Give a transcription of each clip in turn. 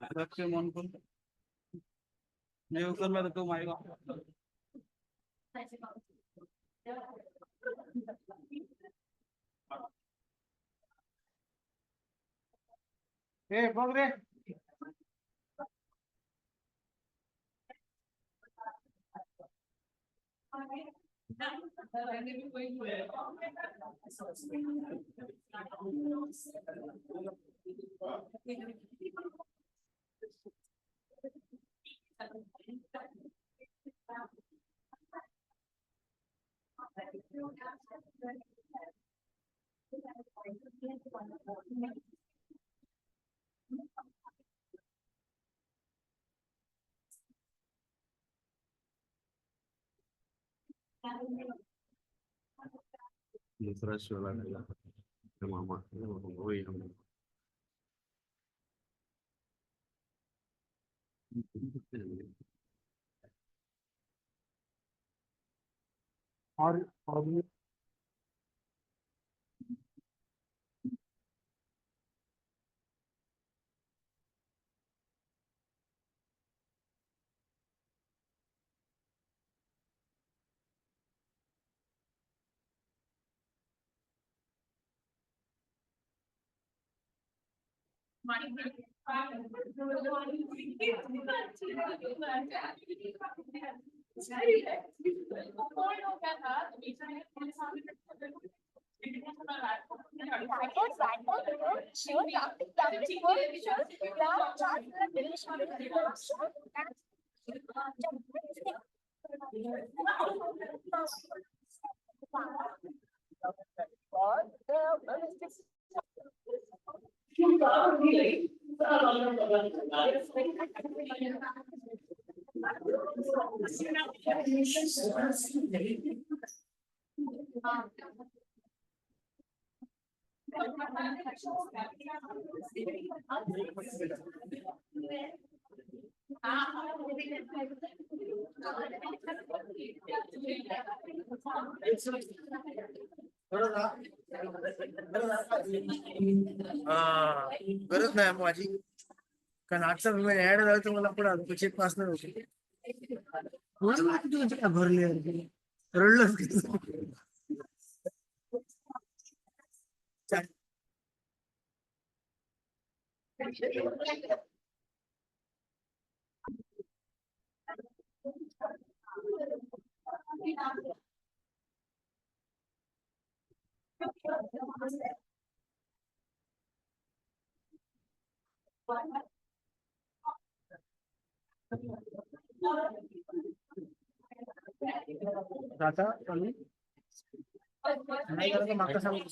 सबसे मन को मैं उतर में तो तुम आएगा ए बग रे फ्रेश वाला मामा वही हम और गरज नाही माझी कारण आजचा ऍड झाला तर मला पुढे आलो चेक पास नाही होते तुझे काय भरले रडलं आता आम्ही नाही करायचं मागचं सांगतो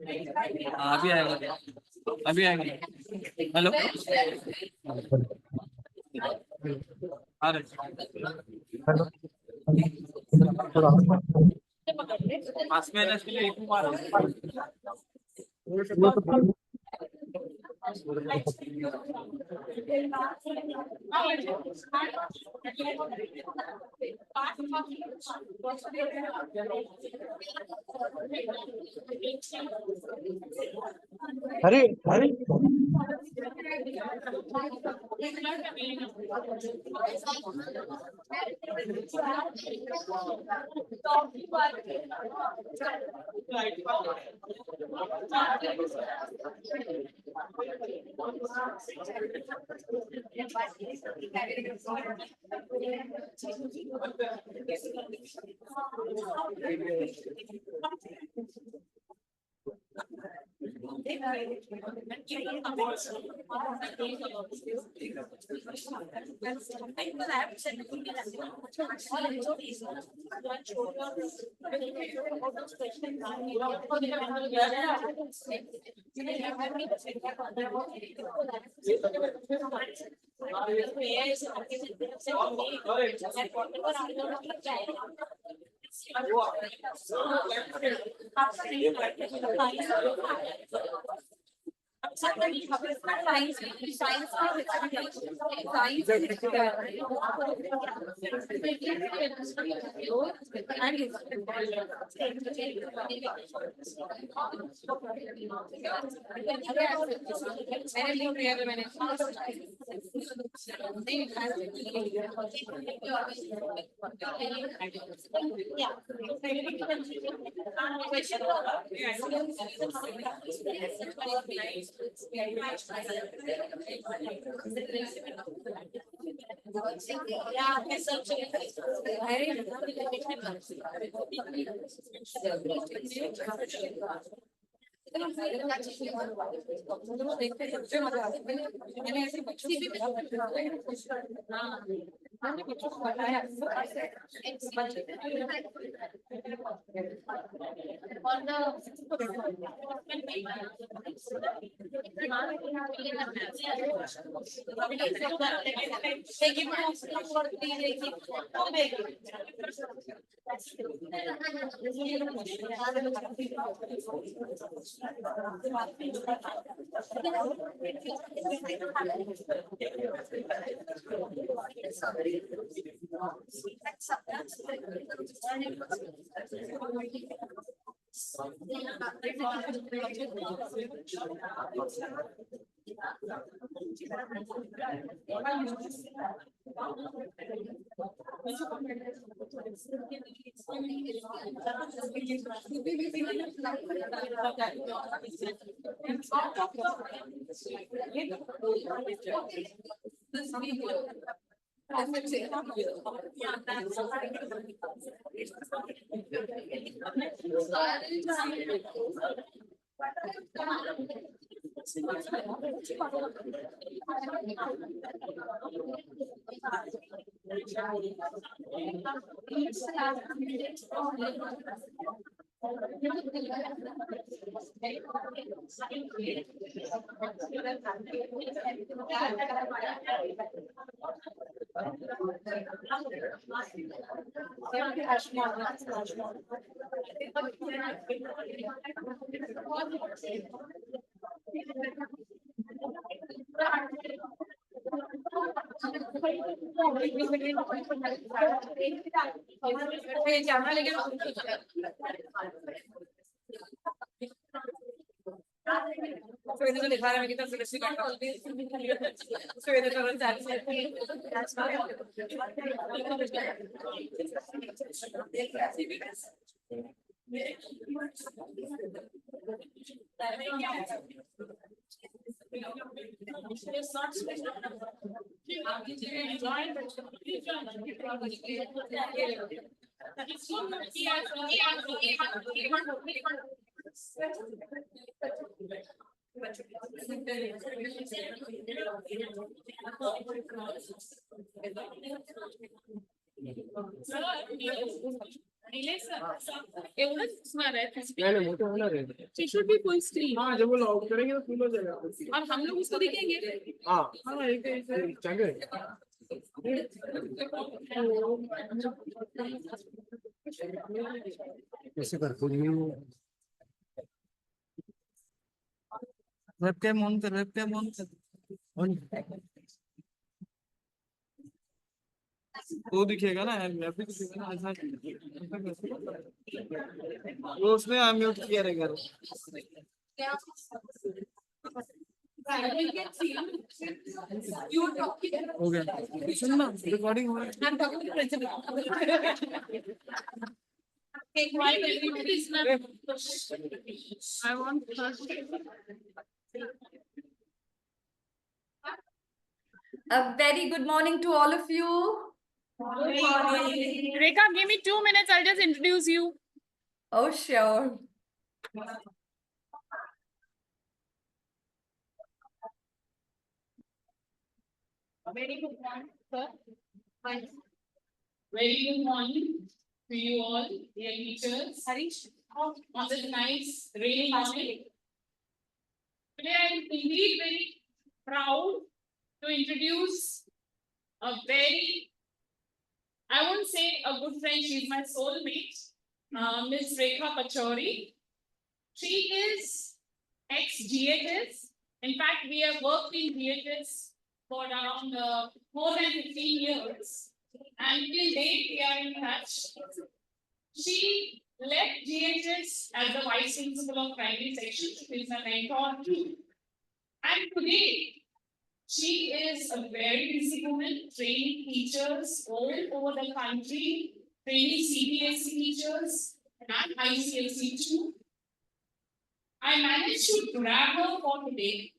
हाँ, अभी आएगा, अभी आएगा। हेलो, आ रहे। हेलो। पास में रहने के लिए एक मार। वो तो अरे अरे नहीं मोटे होना रहेगा। It should be full screen. हाँ जब वो लॉक करेंगे तो फुल हो जाएगा। और हम लोग उसको दिखेंगे. हाँ हाँ एक चाहिए। कैसे करते हैं? वेबकैम ऑन कर, वेबकैम ऑन कर। वो दिखेगा ना, मैं भी दिखेगा ना ऐसा। वो उसने अनम्यूट किया रहेगा। हो गया, सुन ना, रिकॉर्डिंग हो रहा है। I'm talking to president. Why everybody is not? I want first. A very good morning to all of you. Rekha, give me 2 minutes. I'll just introduce you. Oh, sure. Very good morning, sir. Very good morning to you all, dear teachers. Harish, on this nice rainy morning. Today I am indeed very proud to introduce a very, I won't say a good friend, she's my soulmate, Miss Rekha Pachori. She is ex-GHS. In fact, we have worked in GHS for around more than 15 years. And till date, we are in touch. She left GHS as the Vice Principal of Primary Section. She is a mentor too. And today, she is a very busy woman, training teachers all over the country, training CBSE teachers and ICSE too. I managed to grab her for today.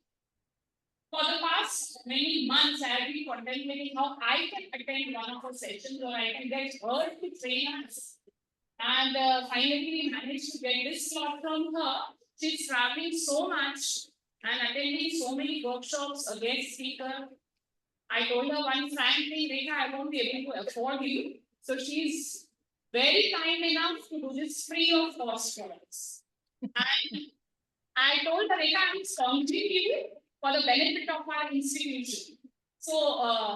For the past many months, I have been contemplating how I can attend one of her sessions or I can get her to train us. And finally, we managed to get this slot from her. She's traveling so much and attending so many workshops, a guest speaker. I told her one frank thing, Rekha, I won't be able to afford you. So she's very kind enough to do this free of cost for us. And I told her, Rekha, I'm sponsoring you for the benefit of our institution. So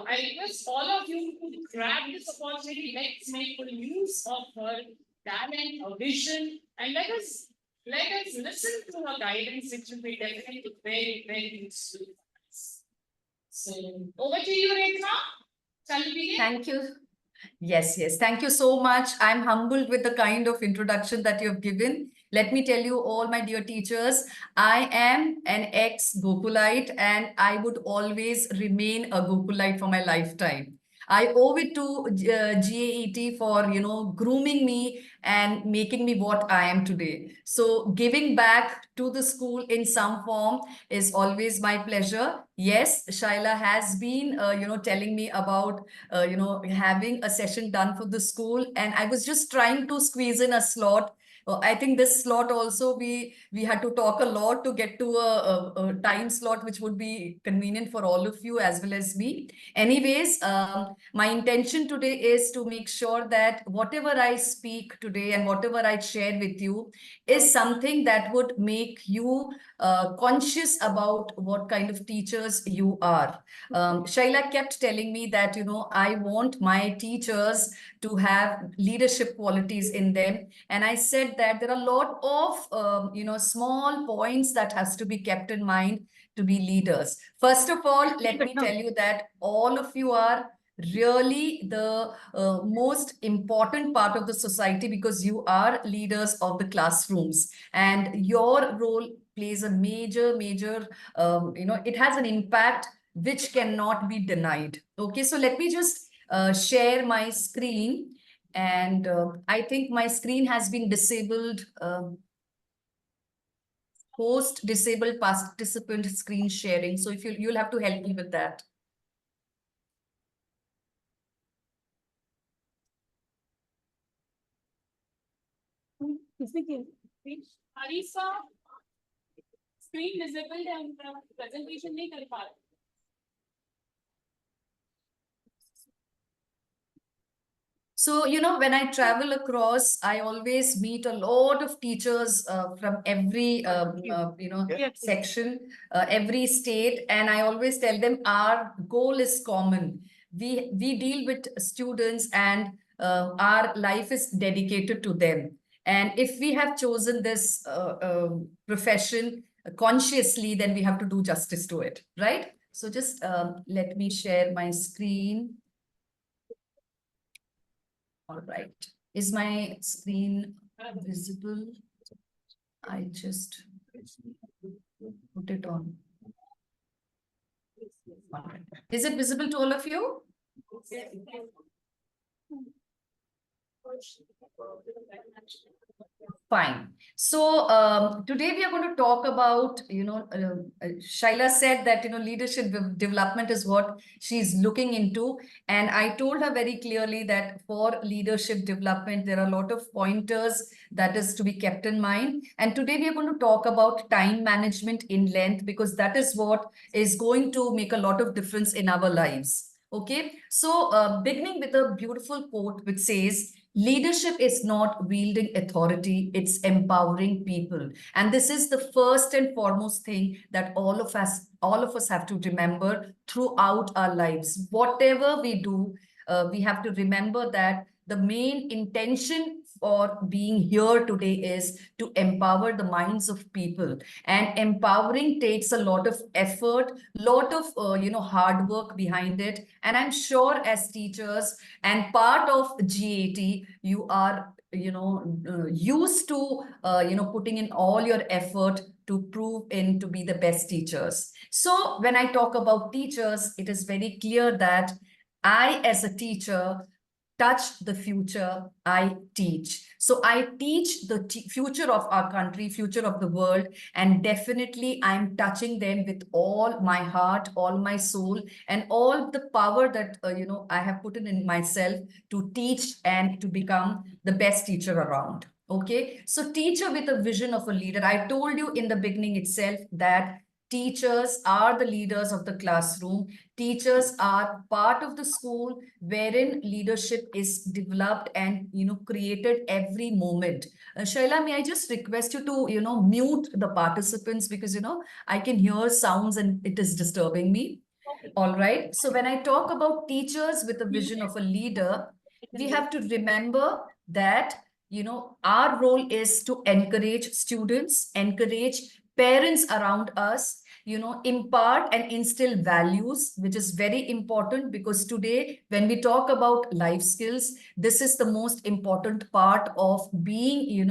I request all of you to grab this opportunity. Let's make full use of her talent, her vision, and let us listen to her guidance, which will be definitely very, very useful for us. So over to you, Rekha. Shall we begin? Thank you. Yes. Thank you so much. I'm humbled with the kind of introduction that you have given. Let me tell you all, my dear teachers, I am an ex-Gokulite and I would always remain a Gokulite for my lifetime. I owe it to GAET for, grooming me and making me what I am today. So giving back to the school in some form is always my pleasure. Yes, Shaila has been, telling me about, having a session done for the school. And I was just trying to squeeze in a slot. I think this slot also, we had to talk a lot to get to a time slot which would be convenient for all of you as well as me. Anyways, my intention today is to make sure that whatever I speak today and whatever I share with you is something that would make you conscious about what kind of teachers you are. Shaila kept telling me that, I want my teachers to have leadership qualities in them. And I said that there are a lot of, small points that has to be kept in mind to be leaders. First of all, let me tell you that all of you are really the most important part of the society because you are leaders of the classrooms and your role plays a major, it has an impact which cannot be denied. Okay, so let me just share my screen. And I think my screen has been disabled. Host disabled participant screen sharing. So if you'll have to help me with that. Arisa, screen disabled and presentation नहीं कर पा रहे. So, when I travel across, I always meet a lot of teachers from every, section, every state. And I always tell them our goal is common. We deal with students and our life is dedicated to them. And if we have chosen this profession consciously, then we have to do justice to it, right? So just let me share my screen. All right. Is my screen visible? I just put it on. All right. Is it visible to all of you? Fine. So today we are going to talk about, Shaila said that, leadership development is what she's looking into. And I told her very clearly that for leadership development, there are a lot of pointers that is to be kept in mind. And today we are going to talk about time management in length, because that is what is going to make a lot of difference in our lives. Okay. So beginning with a beautiful quote which says, leadership is not wielding authority, it's empowering people. And this is the first and foremost thing that all of us have to remember throughout our lives. Whatever we do, we have to remember that the main intention for being here today is to empower the minds of people. And empowering takes a lot of effort, lot of hard work behind it. And I'm sure as teachers and part of GAT, you are used to putting in all your effort to prove in to be the best teachers. So when I talk about teachers, it is very clear that I, as a teacher, touch the future I teach. So I teach the future of our country, future of the world, and definitely I'm touching them with all my heart, all my soul, and all the power that I have put in myself to teach and to become the best teacher around. Okay, so teacher with a vision of a leader. I told you in the beginning itself that teachers are the leaders of the classroom. Teachers are part of the school wherein leadership is developed and created every moment. Shaila, may I just request you to mute the participants, because I can hear sounds and it is disturbing me. All right. So when I talk about teachers with a vision of a leader, we have to remember that our role is to encourage students, encourage parents around us, impart and instill values, which is very important, because today when we talk about life skills, this is the most important part of being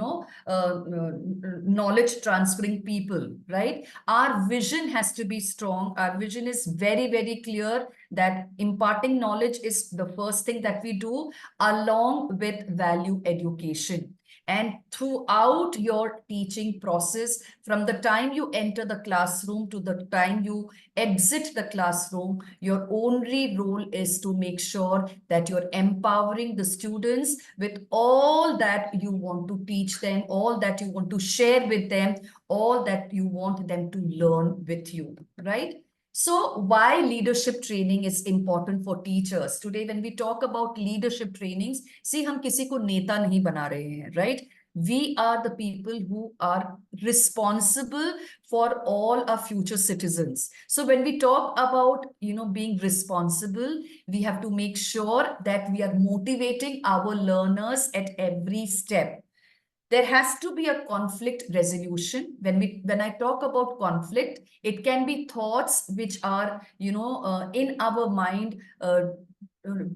knowledge transferring people, right? Our vision has to be strong. Our vision is very, very clear that imparting knowledge is the first thing that we do, along with value education. And throughout your teaching process, from the time you enter the classroom to the time you exit the classroom, your only role is to make sure that you're empowering the students with all that you want to teach them, all that you want to share with them, all that you want them to learn with you, right? So why leadership training is important for teachers? Today, when we talk about leadership trainings, see, हम किसी को नेता नहीं बना रहे हैं, right? We are the people who are responsible for all our future citizens. So when we talk about, being responsible, we have to make sure that we are motivating our learners at every step. There has to be a conflict resolution. When I talk about conflict, it can be thoughts which are in our mind,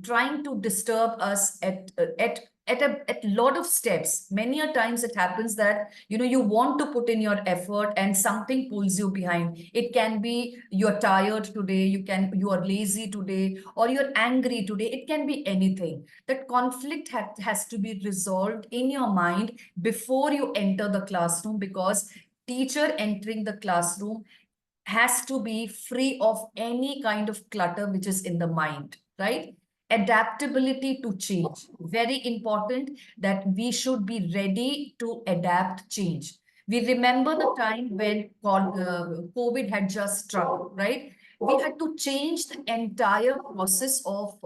trying to disturb us at a lot of steps. Many a times it happens that you want to put in your effort and something pulls you behind. It can be you're tired today, you are lazy today, or you're angry today. It can be anything. That conflict has to be resolved in your mind before you enter the classroom, because teacher entering the classroom has to be free of any kind of clutter which is in the mind, right? Adaptability to change. Very important that we should be ready to adapt change. We remember the time when COVID had just struck, right? we had to change the entire process of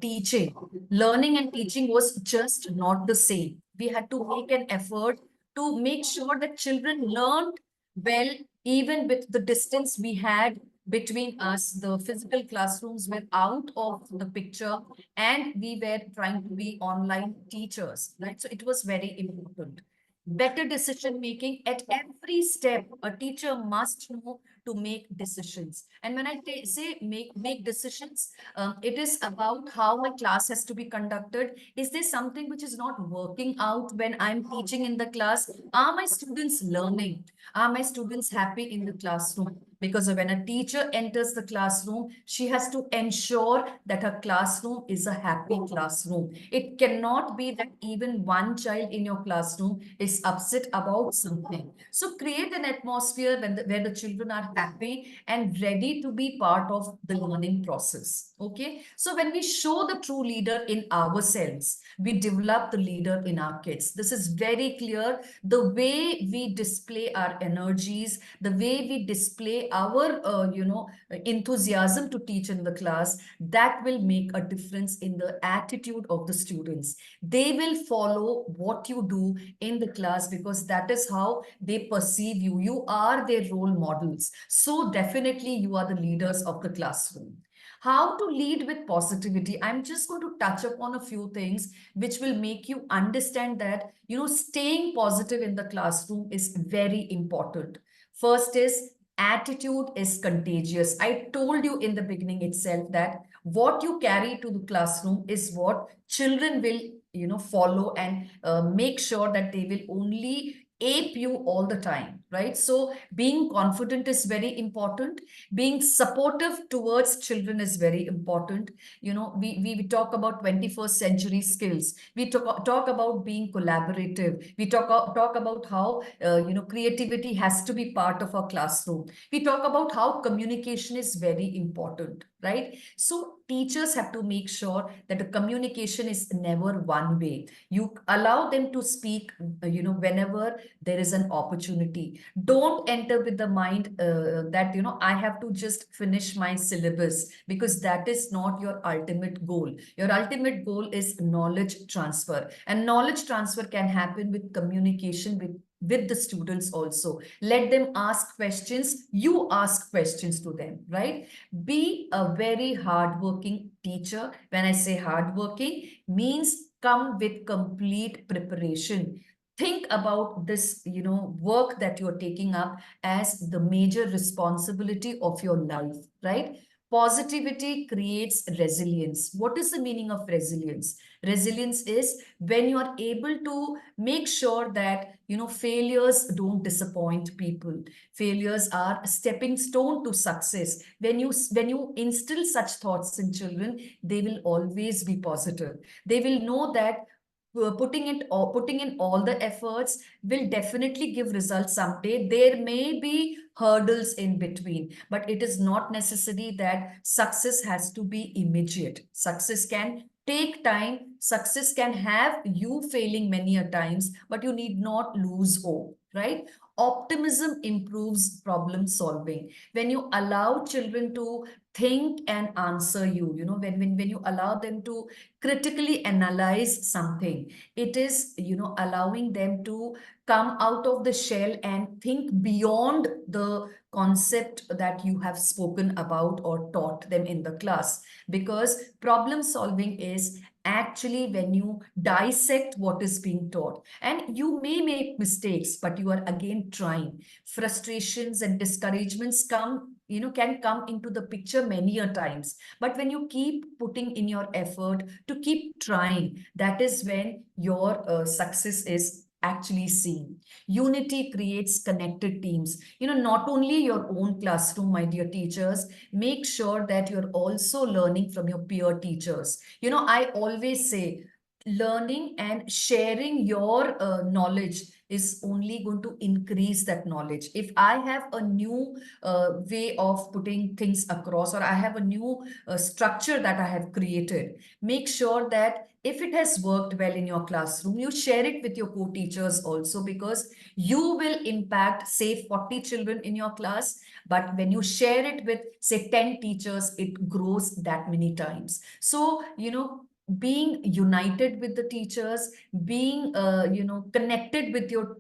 teaching. Learning and teaching was just not the same. We had to make an effort to make sure that children learned well, even with the distance we had between us. The physical classrooms were out of the picture, and we were trying to be online teachers, right? So it was very important. Better decision making at every step. A teacher must know to make decisions. And when I say make decisions, it is about how my class has to be conducted. Is there something which is not working out when I'm teaching in the class? Are my students learning? Are my students happy in the classroom? Because when a teacher enters the classroom, she has to ensure that her classroom is a happy classroom. It cannot be that even one child in your classroom is upset about something. So create an atmosphere where the children are happy and ready to be part of the learning process. Okay. So when we show the true leader in ourselves, we develop the leader in our kids. This is very clear. The way we display our energies, the way we display our, enthusiasm to teach in the class, that will make a difference in the attitude of the students. They will follow what you do in the class because that is how they perceive you. You are their role models. So definitely you are the leaders of the classroom. How to lead with positivity? I'm just going to touch upon a few things which will make you understand that, staying positive in the classroom is very important. First is attitude is contagious. I told you in the beginning itself that what you carry to the classroom is what children will, follow and make sure that they will only ape you all the time, right? So being confident is very important. Being supportive towards children is very important. We talk about 21st century skills. We talk about being collaborative. We talk about how, creativity has to be part of our classroom. We talk about how communication is very important, right? So teachers have to make sure that the communication is never one way. You allow them to speak, whenever there is an opportunity. Don't enter with the mind that, I have to just finish my syllabus, because that is not your ultimate goal. Your ultimate goal is knowledge transfer, and knowledge transfer can happen with communication with the students also. Let them ask questions, you ask questions to them, right? Be a very hardworking teacher. When I say hardworking, means come with complete preparation. Think about this, work that you're taking up as the major responsibility of your life, right? Positivity creates resilience. What is the meaning of resilience? Resilience is when you are able to make sure that, failures don't disappoint people. Failures are a stepping stone to success. When you instill such thoughts in children, they will always be positive. They will know that putting in all the efforts will definitely give results someday. There may be hurdles in between, but it is not necessary that success has to be immediate. Success can take time. Success can have you failing many a times, but you need not lose hope, right? Optimism improves problem solving. When you allow children to think and answer you, when you allow them to critically analyze something, it is, allowing them to come out of the shell and think beyond the concept that you have spoken about or taught them in the class. Because problem solving is actually when you dissect what is being taught, and you may make mistakes, but you are again trying. Frustrations and discouragements can come into the picture many a times, but when you keep putting in your effort to keep trying, that is when your success is actually seen. Unity creates connected teams. Not only your own classroom, my dear teachers, make sure that you're also learning from your peer teachers. I always say learning and sharing your knowledge is only going to increase that knowledge. If I have a new way of putting things across, or I have a new structure that I have created, make sure that if it has worked well in your classroom, you share it with your co-teachers also, because you will impact, say, 40 children in your class. But when you share it with, say, 10 teachers, it grows that many times. So, being united with the teachers, being, connected with your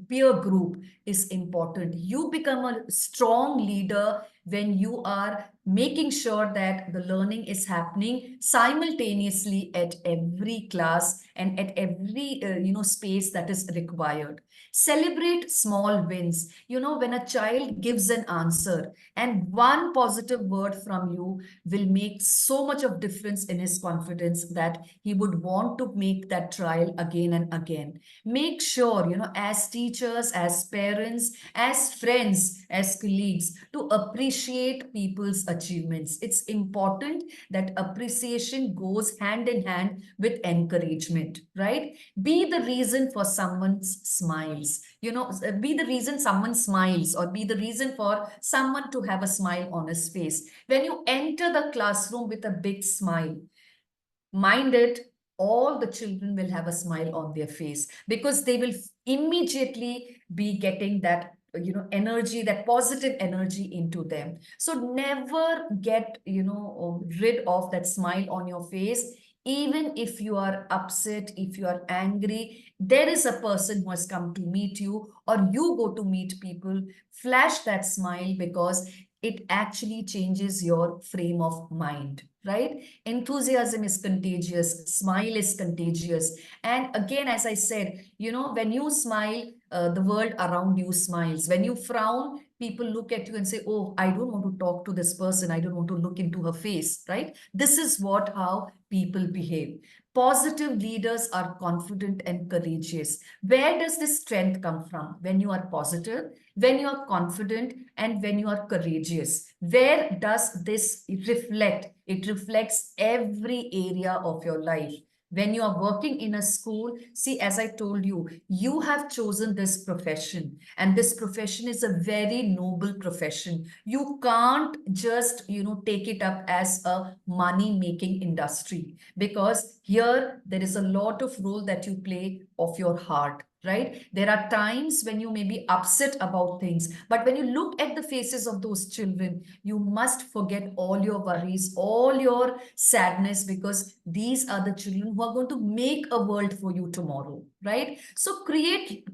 peer group is important. You become a strong leader when you are making sure that the learning is happening simultaneously at every class and at every space that is required. Celebrate small wins. When a child gives an answer, and one positive word from you will make so much of difference in his confidence that he would want to make that trial again and again. Make sure, as teachers, as parents, as friends, as colleagues, to appreciate people's achievements. It's important that appreciation goes hand in hand with encouragement, right? Be the reason for someone's smiles. Be the reason someone smiles, or be the reason for someone to have a smile on his face. When you enter the classroom with a big smile, mind it, all the children will have a smile on their face, because they will immediately be getting that energy, that positive energy into them. So never get rid of that smile on your face. Even if you are upset, if you are angry, there is a person who has come to meet you, or you go to meet people, flash that smile, because it actually changes your frame of mind, right? Enthusiasm is contagious, smile is contagious. And again, as I said, when you smile, the world around you smiles. When you frown, people look at you and say, oh, I don't want to talk to this person, I don't want to look into her face, right? This is how people behave. Positive leaders are confident and courageous. Where does this strength come from? When you are positive, when you are confident, and when you are courageous. Where does this reflect? It reflects every area of your life. When you are working in a school, see, as I told you, you have chosen this profession, and this profession is a very noble profession. You can't just, take it up as a money-making industry, because here there is a lot of role that you play of your heart, right? There are times when you may be upset about things, but when you look at the faces of those children, you must forget all your worries, all your sadness, because these are the children who are going to make a world for you tomorrow, right? So great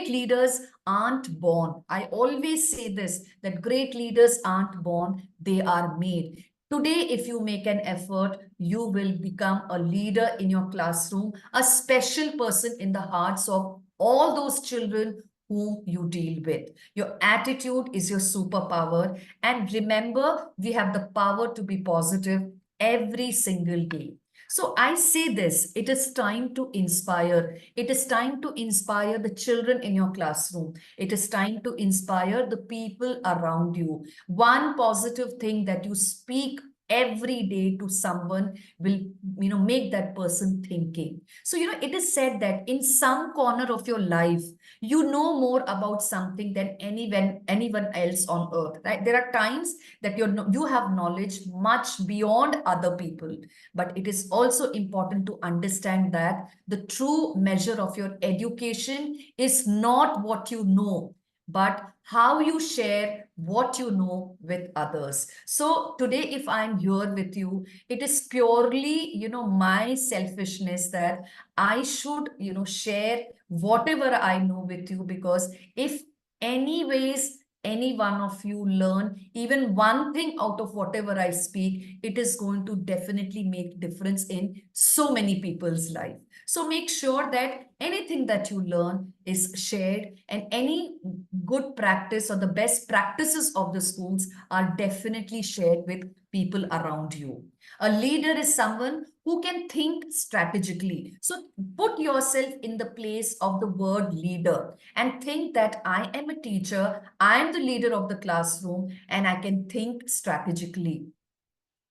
leaders aren't born. I always say this, that great leaders aren't born, they are made. Today, if you make an effort, you will become a leader in your classroom, a special person in the hearts of all those children whom you deal with. Your attitude is your superpower. And remember, we have the power to be positive every single day. So I say this, it is time to inspire. It is time to inspire the children in your classroom. It is time to inspire the people around you. One positive thing that you speak every day to someone will make that person thinking. So it is said that in some corner of your life, you know more about something than anyone else on earth, right? There are times that you have knowledge much beyond other people, but it is also important to understand that the true measure of your education is not what you know, but how you share what you know with others. So today, if I'm here with you, it is purely, my selfishness that I should, share whatever I know with you, because if anyways, any one of you learn even one thing out of whatever I speak, it is going to definitely make difference in so many people's life. So make sure that anything that you learn is shared, and any good practice or the best practices of the schools are definitely shared with people around you. A leader is someone who can think strategically. So put yourself in the place of the word leader and think that I am a teacher, I am the leader of the classroom, and I can think strategically.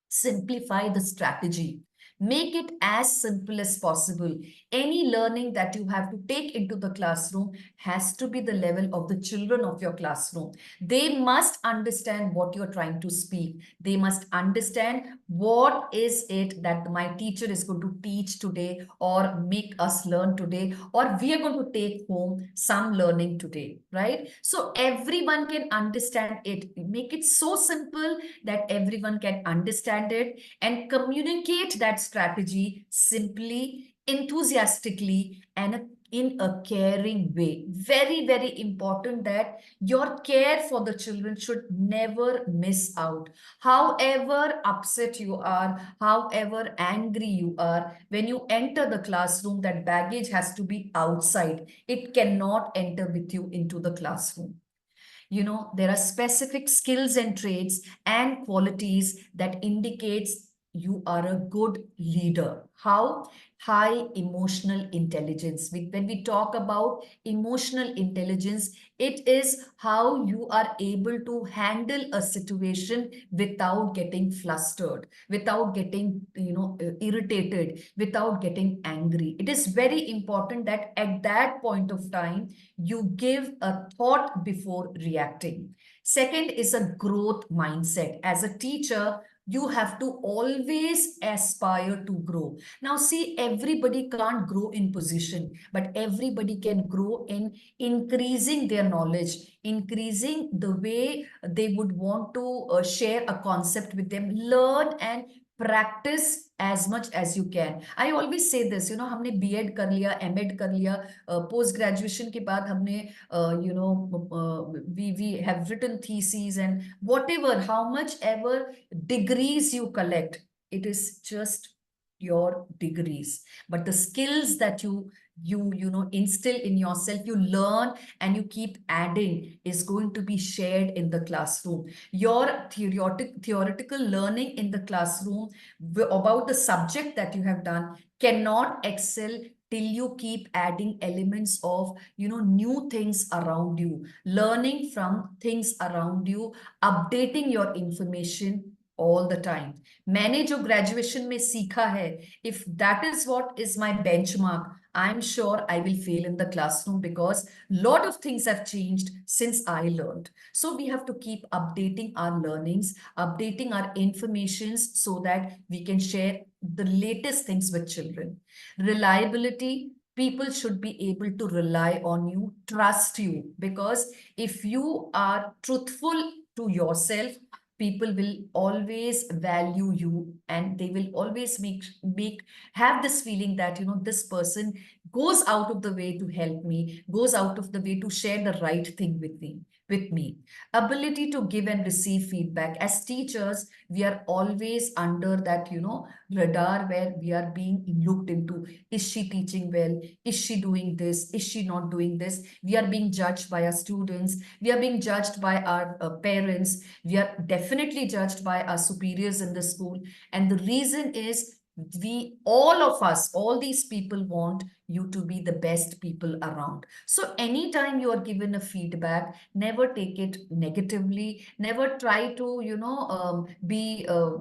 Simplify the strategy. Make it as simple as possible. Any learning that you have to take into the classroom has to be the level of the children of your classroom. They must understand what you're trying to speak. They must understand what is it that my teacher is going to teach today or make us learn today, or we are going to take home some learning today, right? So everyone can understand it. Make it so simple that everyone can understand it, and communicate that strategy simply, enthusiastically, and in a caring way. Very, very important that your care for the children should never miss out. However upset you are, however angry you are, when you enter the classroom, that baggage has to be outside. It cannot enter with you into the classroom. You know, there are specific skills and traits and qualities that indicates you are a good leader. How? High emotional intelligence. When we talk about emotional intelligence, it is how you are able to handle a situation without getting flustered, without getting, irritated, without getting angry. It is very important that at that point of time, you give a thought before reacting. Second is a growth mindset. As a teacher, you have to always aspire to grow. Now, see, everybody can't grow in position, but everybody can grow in increasing their knowledge, increasing the way they would want to share a concept with them. Learn and practice as much as you can. I always say this, हमने B.Ed कर लिया, M.Ed कर लिया, post graduation के बाद हमने we have written theses and whatever, how much ever degrees you collect, it is just your degrees, but the skills that you instill in yourself, you learn and you keep adding, is going to be shared in the classroom. Your theoretical learning in the classroom about the subject that you have done cannot excel till you keep adding elements of new things around you, learning from things around you, updating your information all the time. मैंने जो graduation में सीखा है, if that is what is my benchmark, I'm sure I will fail in the classroom, because lot of things have changed since I learned. So we have to keep updating our learnings, updating our informations, so that we can share the latest things with children. Reliability. People should be able to rely on you, trust you, because if you are truthful to yourself, people will always value you, and they will always have this feeling that this person goes out of the way to help me, goes out of the way to share the right thing with me. Ability to give and receive feedback. As teachers, we are always under that radar, where we are being looked into. Is she teaching well? Is she doing this? Is she not doing this? We are being judged by our students. We are being judged by our parents. We are definitely judged by our superiors in the school. And the reason is, all of us, all these people want you to be the best people around. So anytime you are given a feedback, never take it negatively. Never try to, be uh,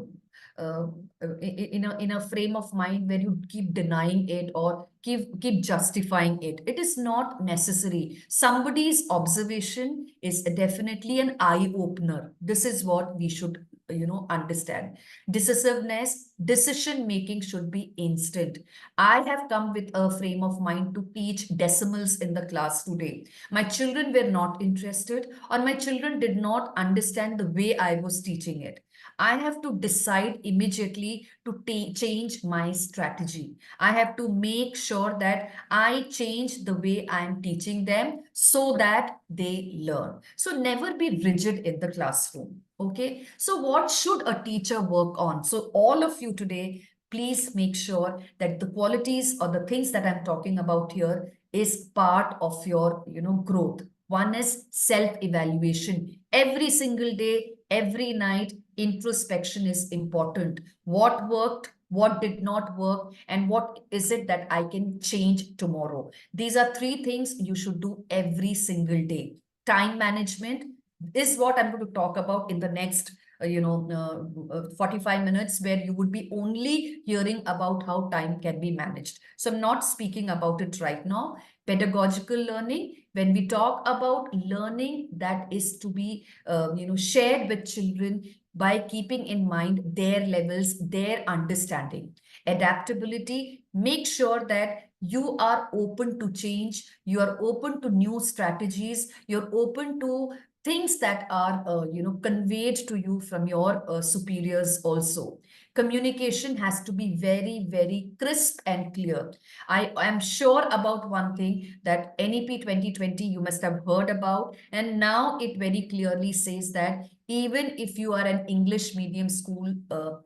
in a frame of mind where you keep denying it or keep justifying it. It is not necessary. Somebody's observation is definitely an eye opener. This is what we should understand. Decisiveness, decision making should be instant. I have come with a frame of mind to teach decimals in the class today. My children were not interested, or my children did not understand the way I was teaching it. I have to decide immediately to change my strategy. I have to make sure that I change the way I am teaching them so that they learn. So never be rigid in the classroom. Okay. So what should a teacher work on? So all of you today, please make sure that the qualities or the things that I'm talking about here is part of your growth. One is self-evaluation. Every single day, every night, introspection is important. What worked, what did not work, and what is it that I can change tomorrow? These are three things you should do every single day. Time management is what I'm going to talk about in the next 45 minutes where you would be only hearing about how time can be managed. So I'm not speaking about it right now. Pedagogical learning, when we talk about learning that is to be shared with children by keeping in mind their levels, their understanding. Adaptability, make sure that you are open to change, you are open to new strategies, you're open to things that are conveyed to you from your superiors also. Communication has to be very, very crisp and clear. I am sure about one thing, that NEP 2020 you must have heard about, and now it very clearly says that even if you are an English medium school,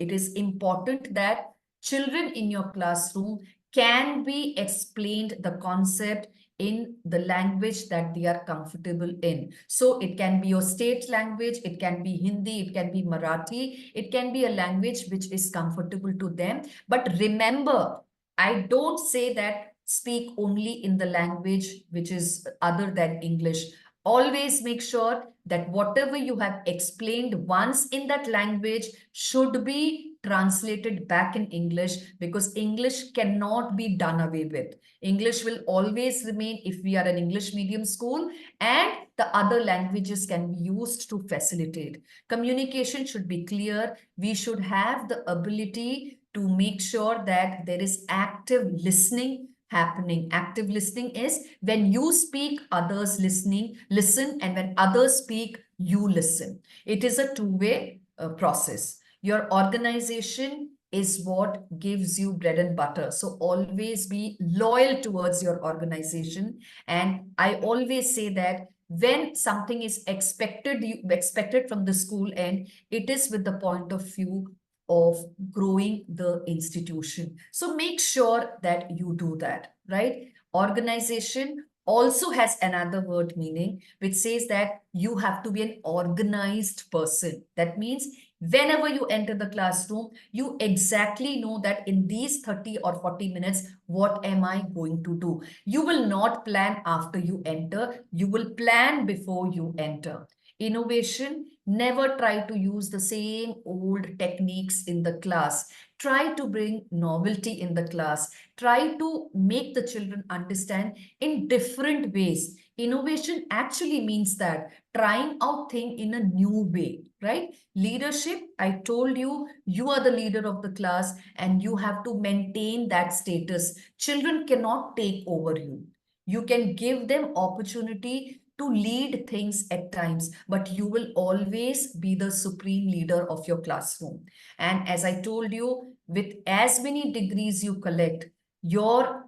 it is important that children in your classroom can be explained the concept in the language that they are comfortable in. So it can be your state language, it can be Hindi, it can be Marathi, it can be a language which is comfortable to them. But remember, I don't say that speak only in the language which is other than English. Always make sure that whatever you have explained once in that language should be translated back in English, because English cannot be done away with. English will always remain if we are an English medium school, and the other languages can be used to facilitate. Communication should be clear. We should have the ability to make sure that there is active listening happening. Active listening is when you speak, others listen, and when others speak, you listen. It is a two-way process. Your organization is what gives you bread and butter. So always be loyal towards your organization. And I always say that when something is expected from the school end, it is with the point of view of growing the institution. So make sure that you do that, right? Organization also has another word meaning, which says that you have to be an organized person. That means whenever you enter the classroom, you exactly know that in these 30 or 40 minutes, what am I going to do? You will not plan after you enter. You will plan before you enter. Innovation, never try to use the same old techniques in the class. Try to bring novelty in the class. Try to make the children understand in different ways. Innovation actually means that trying out thing in a new way, right? Leadership, I told you, you are the leader of the class and you have to maintain that status. Children cannot take over you. You can give them opportunity to lead things at times, but you will always be the supreme leader of your classroom. And as I told you, with as many degrees you collect, your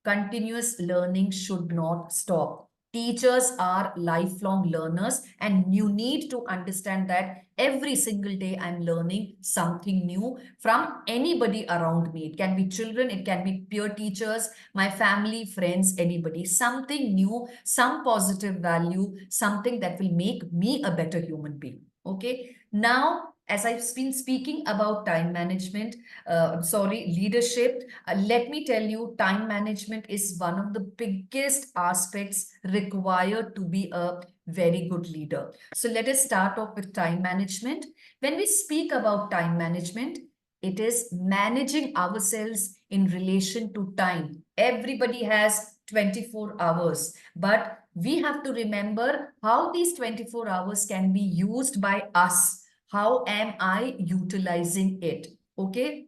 continuous learning should not stop. Teachers are lifelong learners, and you need to understand that every single day I'm learning something new from anybody around me. It can be children, it can be peer teachers, my family, friends, anybody. Something new, some positive value, something that will make me a better human being. Okay. Now, as I've been speaking about time management, leadership, let me tell you, time management is one of the biggest aspects required to be a very good leader. So let us start off with time management. When we speak about time management, it is managing ourselves in relation to time. Everybody has 24 hours, but we have to remember how these 24 hours can be used by us. How am I utilizing it? Okay.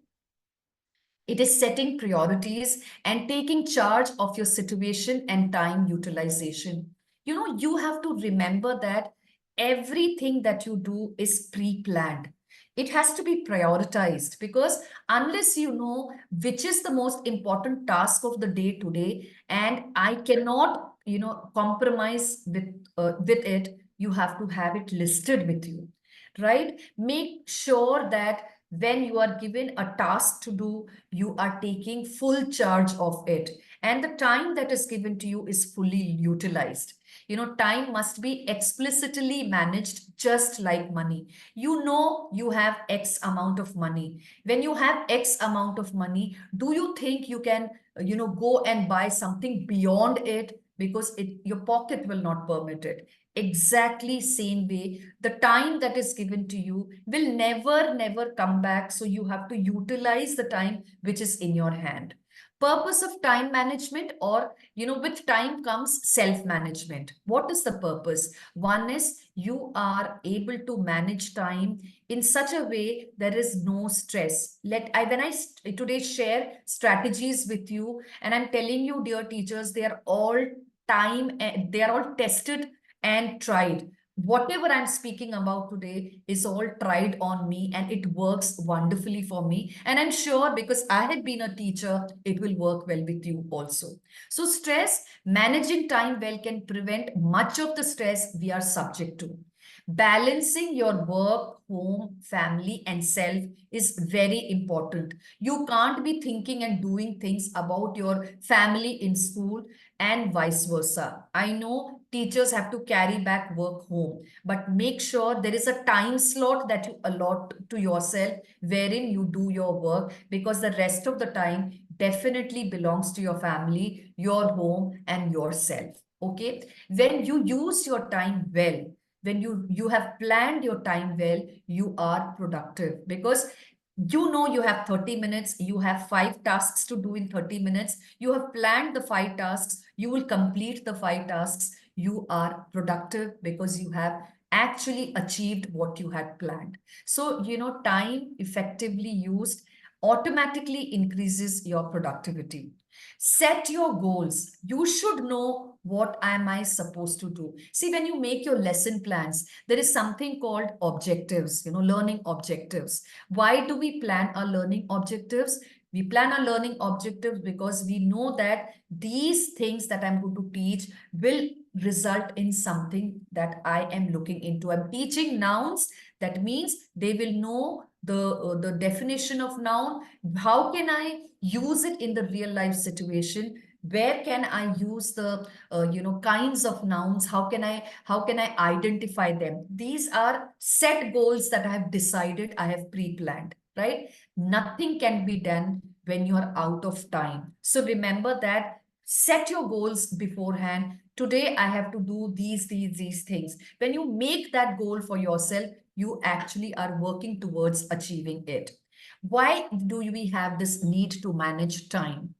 It is setting priorities and taking charge of your situation and time utilization. You know, you have to remember that everything that you do is pre-planned. It has to be prioritized, because unless you know which is the most important task of the day today, and I cannot, compromise with it, you have to have it listed with you, right? Make sure that when you are given a task to do, you are taking full charge of it, and the time that is given to you is fully utilized. Time must be explicitly managed, just like money. You have X amount of money. When you have X amount of money, do you think you can go and buy something beyond it? because your pocket will not permit it. Exactly same way, the time that is given to you will never come back. So you have to utilize the time which is in your hand. Purpose of time management, or with time comes self-management. What is the purpose? One is you are able to manage time in such a way there is no stress. When I today share strategies with you, and I'm telling you, dear teachers, they are all they are all tested and tried. Whatever I'm speaking about today is all tried on me, and it works wonderfully for me. And I'm sure because I have been a teacher, it will work well with you also. So stress, managing time well can prevent much of the stress we are subject to. Balancing your work, home, family, and self is very important. You can't be thinking and doing things about your family in school and vice versa. I know teachers have to carry back work home, but make sure there is a time slot that you allot to yourself wherein you do your work, because the rest of the time definitely belongs to your family, your home, and yourself. Okay. When you use your time well, when you have planned your time well, you are productive, because you have 30 minutes, you have 5 tasks to do in 30 minutes, you have planned the 5 tasks, you will complete the 5 tasks, you are productive because you have actually achieved what you had planned. So time effectively used automatically increases your productivity. Set your goals. You should know, what am I supposed to do? See, when you make your lesson plans, there is something called objectives, learning objectives. Why do we plan our learning objectives? We plan our learning objectives because we know that these things that I'm going to teach will result in something that I am looking into. I'm teaching nouns. That means they will know the definition of noun. How can I use it in the real life situation? Where can I use the kinds of nouns? How can I identify them? These are set goals that I have decided, I have pre-planned, right? Nothing can be done when you are out of time. So remember that, set your goals beforehand. Today I have to do these things. When you make that goal for yourself, you actually are working towards achieving it. Why do we have this need to manage time?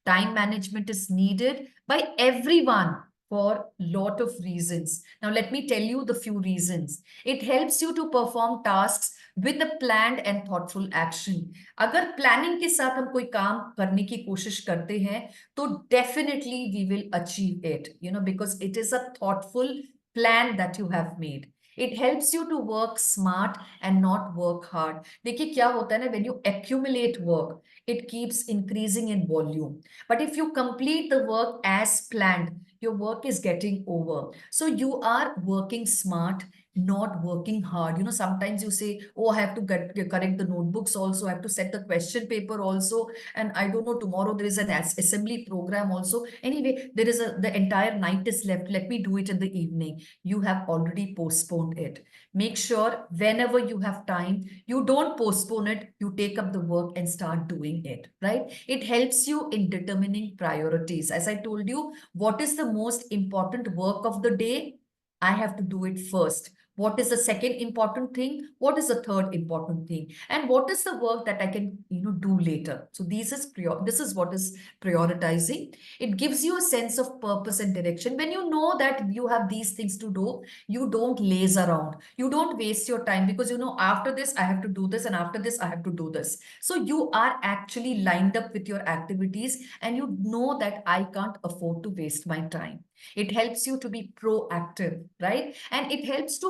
Time management is needed by everyone for lot of reasons. Now, let me tell you the few reasons. It helps you to perform tasks with a planned and thoughtful action. अगर planning के साथ हम कोई काम करने की कोशिश करते हैं, तो definitely we will achieve it, because it is a thoughtful plan that you have made. It helps you to work smart and not work hard. देखिए क्या होता है ना, when you accumulate work, it keeps increasing in volume. But if you complete the work as planned, your work is getting over. So you are working smart, not working hard. Sometimes you say, oh, I have to correct the notebooks also, I have to set the question paper also, and I don't know, tomorrow there is an assembly program also. Anyway, the entire night is left. Let me do it in the evening. You have already postponed it. Make sure whenever you have time, you don't postpone it, you take up the work and start doing it, right? It helps you in determining priorities. As I told you, what is the most important work of the day? I have to do it first. What is the second important thing? What is the third important thing? And what is the work that I can, do later? So this is what is prioritizing. It gives you a sense of purpose and direction. When you know that you have these things to do, you don't laze around. You don't waste your time because after this I have to do this, and after this I have to do this. So you are actually lined up with your activities, and you know that I can't afford to waste my time. It helps you to be proactive, right? And it helps to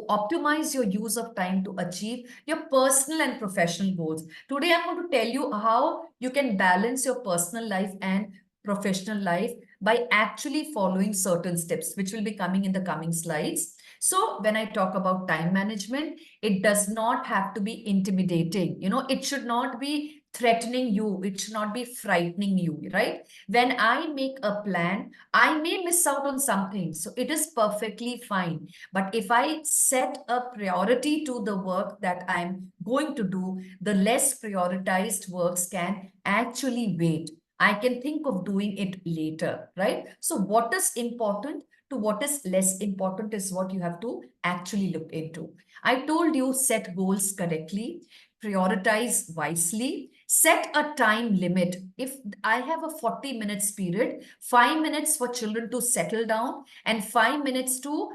optimize your use of time to achieve your personal and professional goals. Today, I'm going to tell you how you can balance your personal life and professional life by actually following certain steps, which will be coming in the coming slides. So when I talk about time management, it does not have to be intimidating. It should not be threatening you. It should not be frightening you, right? When I make a plan, I may miss out on something. So it is perfectly fine. But if I set a priority to the work that I'm going to do, the less prioritized works can actually wait. I can think of doing it later, right? So what is important to what is less important is what you have to actually look into. I told you set goals correctly, prioritize wisely, set a time limit. If I have a 40 minutes period, 5 minutes for children to settle down and 5 minutes to,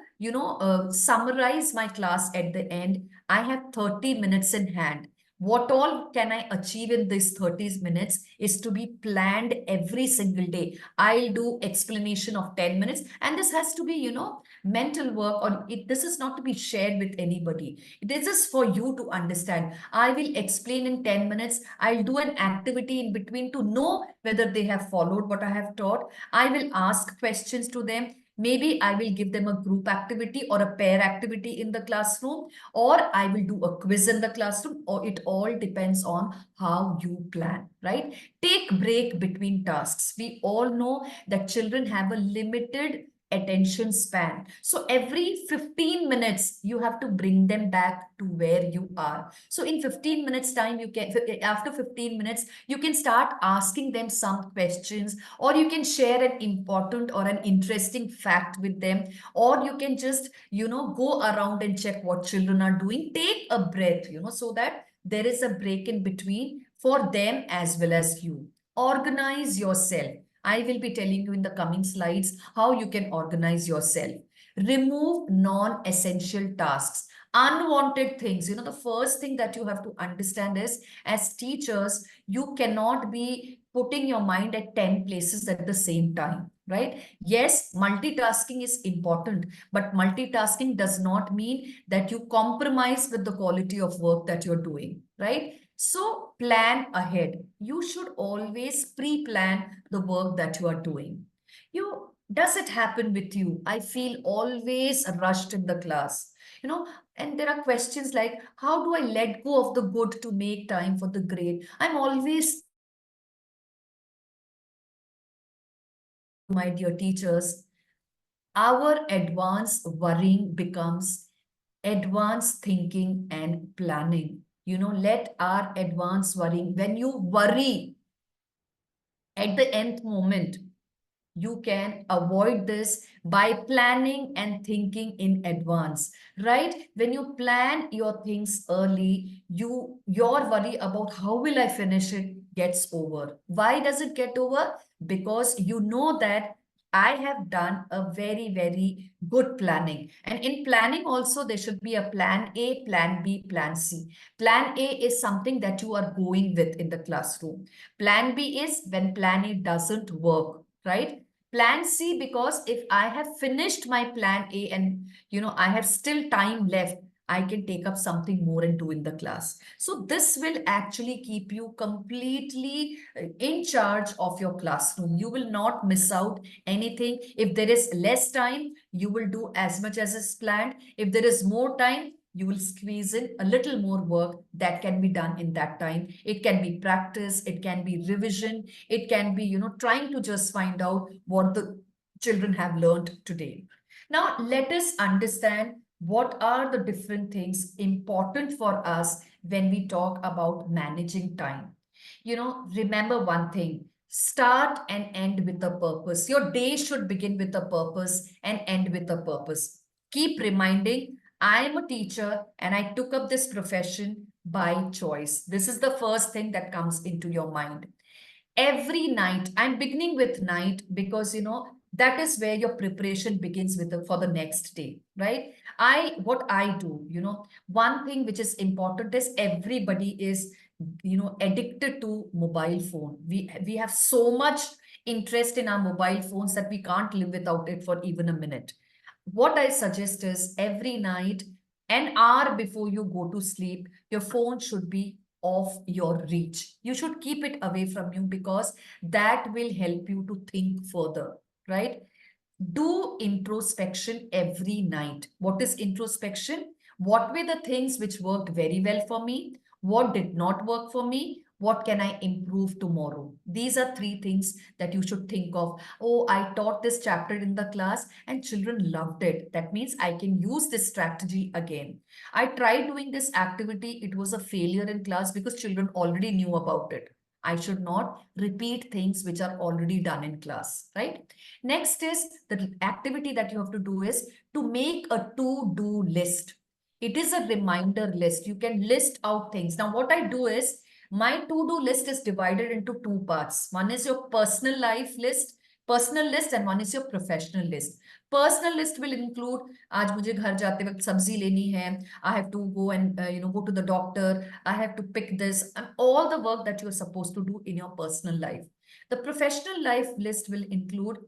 summarize my class at the end, I have 30 minutes in hand. What all can I achieve in these 30 minutes is to be planned every single day. I'll do explanation of 10 minutes, and this has to be, mental work, or this is not to be shared with anybody. This is for you to understand. I will explain in 10 minutes. I'll do an activity in between to know whether they have followed what I have taught. I will ask questions to them. Maybe I will give them a group activity or a pair activity in the classroom, or I will do a quiz in the classroom, or it all depends on how you plan, right? Take break between tasks. We all know that children have a limited attention span. So every 15 minutes, you have to bring them back to where you are. So in 15 minutes time, after 15 minutes, you can start asking them some questions, or you can share an important or an interesting fact with them, or you can just, go around and check what children are doing. Take a breath, so that there is a break in between for them as well as you. Organize yourself. I will be telling you in the coming slides how you can organize yourself. Remove non-essential tasks, unwanted things. The first thing that you have to understand is, as teachers, you cannot be putting your mind at 10 places at the same time, right? Yes, multitasking is important, but multitasking does not mean that you compromise with the quality of work that you're doing, right? So plan ahead. You should always pre-plan the work that you are doing. Does it happen with you? I feel always rushed in the class, and there are questions like, how do I let go of the good to make time for the great? I'm always, my dear teachers, our advanced worrying becomes advanced thinking and planning. Let our advanced worrying, when you worry at the nth moment, you can avoid this by planning and thinking in advance, right? When you plan your things early, your worry about how will I finish it gets over. Why does it get over? Because you know that I have done a very, very good planning. And in planning also, there should be a plan A, plan B, plan C. Plan A is something that you are going with in the classroom. Plan B is when plan A doesn't work, right? Plan C, because if I have finished my plan A and I have still time left, I can take up something more and do in the class. So this will actually keep you completely in charge of your classroom. You will not miss out anything. If there is less time, you will do as much as is planned. If there is more time, you will squeeze in a little more work that can be done in that time. It can be practice, it can be revision, it can be, trying to just find out what the children have learned today. Now, let us understand what are the different things important for us when we talk about managing time. Remember one thing, start and end with a purpose. Your day should begin with a purpose and end with a purpose. Keep reminding, I am a teacher and I took up this profession by choice. This is the first thing that comes into your mind. Every night, I'm beginning with night because, that is where your preparation begins for the next day, right? What I do, one thing which is important is everybody is, addicted to mobile phone. We have so much interest in our mobile phones that we can't live without it for even a minute. What I suggest is every night, an hour before you go to sleep, your phone should be off your reach. You should keep it away from you because that will help you to think further, right? Do introspection every night. What is introspection? What were the things which worked very well for me? What did not work for me? What can I improve tomorrow? These are three things that you should think of. Oh, I taught this chapter in the class and children loved it. That means I can use this strategy again. I tried doing this activity. It was a failure in class because children already knew about it. I should not repeat things which are already done in class, right? Next is the activity that you have to do is to make a to-do list. It is a reminder list. You can list out things. Now, what I do is my to-do list is divided into two parts. One is your personal life list, personal list, and one is your professional list. Personal list will include आज मुझे घर जाते वक्त सब्जी लेनी है, I have to go and go to the doctor, I have to pick this, and all the work that you're supposed to do in your personal life. The professional life list will include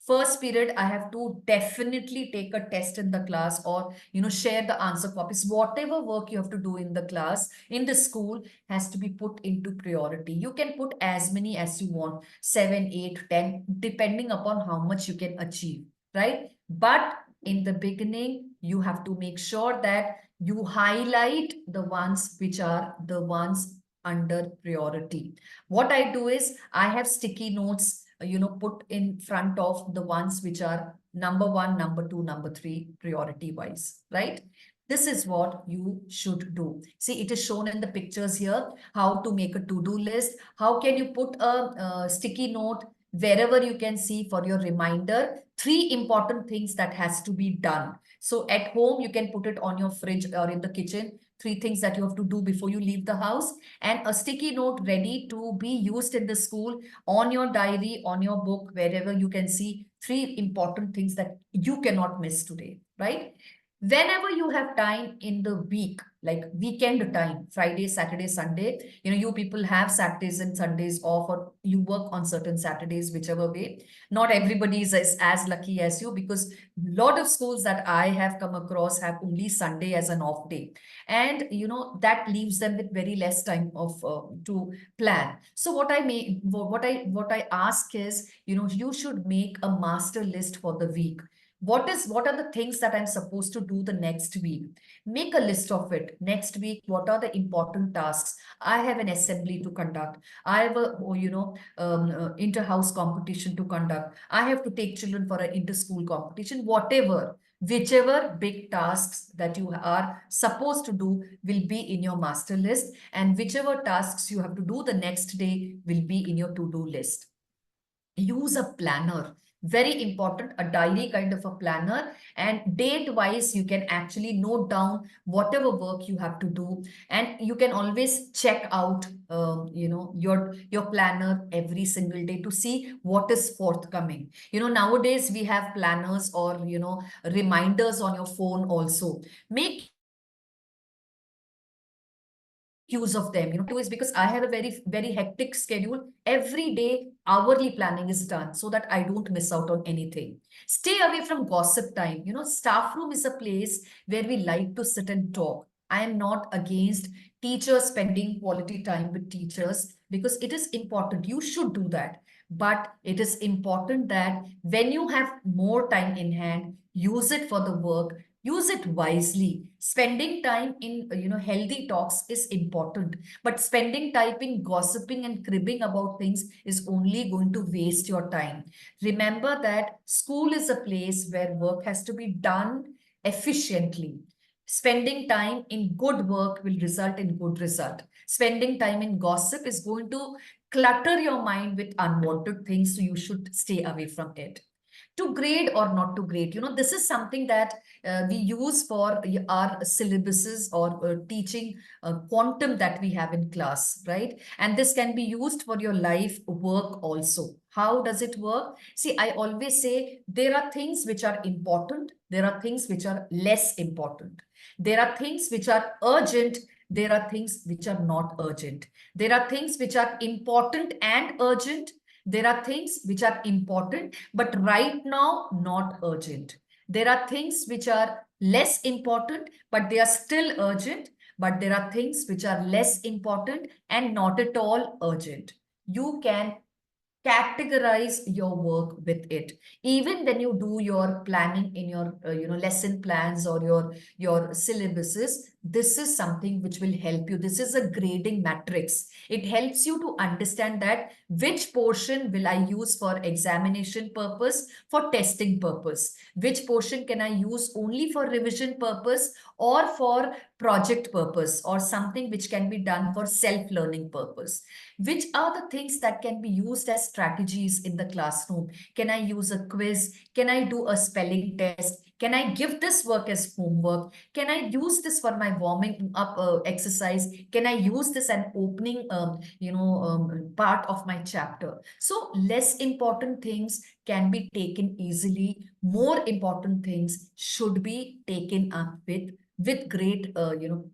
first period, I have to definitely take a test in the class or share the answer copies. Whatever work you have to do in the class, in the school, has to be put into priority. You can put as many as you want, 7, 8, 10, depending upon how much you can achieve, right? But in the beginning, you have to make sure that you highlight the ones which are the ones under priority. What I do is I have sticky notes, put in front of the ones which are number 1, number 2, number 3, priority wise, right? This is what you should do. See, it is shown in the pictures here, how to make a to-do list. How can you put a sticky note wherever you can see for your reminder? 3 important things that has to be done. So at home, you can put it on your fridge or in the kitchen. 3 things that you have to do before you leave the house, and a sticky note ready to be used in the school, on your diary, on your book, wherever you can see 3 important things that you cannot miss today, right? Whenever you have time in the week, like weekend time, Friday, Saturday, Sunday, you people have Saturdays and Sundays off, or you work on certain Saturdays, whichever way. Not everybody is as lucky as you, because a lot of schools that I have come across have only Sunday as an off day. And, that leaves them with very less time of to plan. So what I ask is, you should make a master list for the week. What are the things that I'm supposed to do the next week? Make a list of it. Next week, what are the important tasks? I have an assembly to conduct. I have a, inter-house competition to conduct. I have to take children for an inter-school competition, whatever. Whichever big tasks that you are supposed to do will be in your master list, and whichever tasks you have to do the next day will be in your to-do list. Use a planner. Very important, a diary kind of a planner, and date wise you can actually note down whatever work you have to do, and you can always check out your planner every single day to see what is forthcoming. Nowadays we have planners or reminders on your phone also. Make use of them. Is because I have a very hectic schedule. Every day hourly planning is done so that I don't miss out on anything. Stay away from gossip time. Staff room is a place where we like to sit and talk. I am not against teachers spending quality time with teachers, because it is important. You should do that. But it is important that when you have more time in hand, use it for the work. Use it wisely. Spending time in healthy talks is important, but spending time in gossiping and cribbing about things is only going to waste your time. Remember that school is a place where work has to be done efficiently. Spending time in good work will result in good result. Spending time in gossip is going to clutter your mind with unwanted things, so you should stay away from it. To grade or not to grade, this is something that we use for our syllabuses or teaching quantum that we have in class, right? And this can be used for your life work also. How does it work? See, I always say there are things which are important. There are things which are less important. There are things which are urgent. There are things which are not urgent. There are things which are important and urgent. There are things which are important, but right now not urgent. There are things which are less important, but they are still urgent. But there are things which are less important and not at all urgent. You can categorize your work with it. Even when you do your planning in your lesson plans or your syllabuses, this is something which will help you. This is a grading matrix. It helps you to understand that which portion will I use for examination purpose, for testing purpose, which portion can I use only for revision purpose or for project purpose, or something which can be done for self-learning purpose. Which are the things that can be used as strategies in the classroom? Can I use a quiz? Can I do a spelling test? Can I give this work as homework? Can I use this for my warming up exercise? Can I use this an opening, part of my chapter? So less important things can be taken easily. More important things should be taken up with great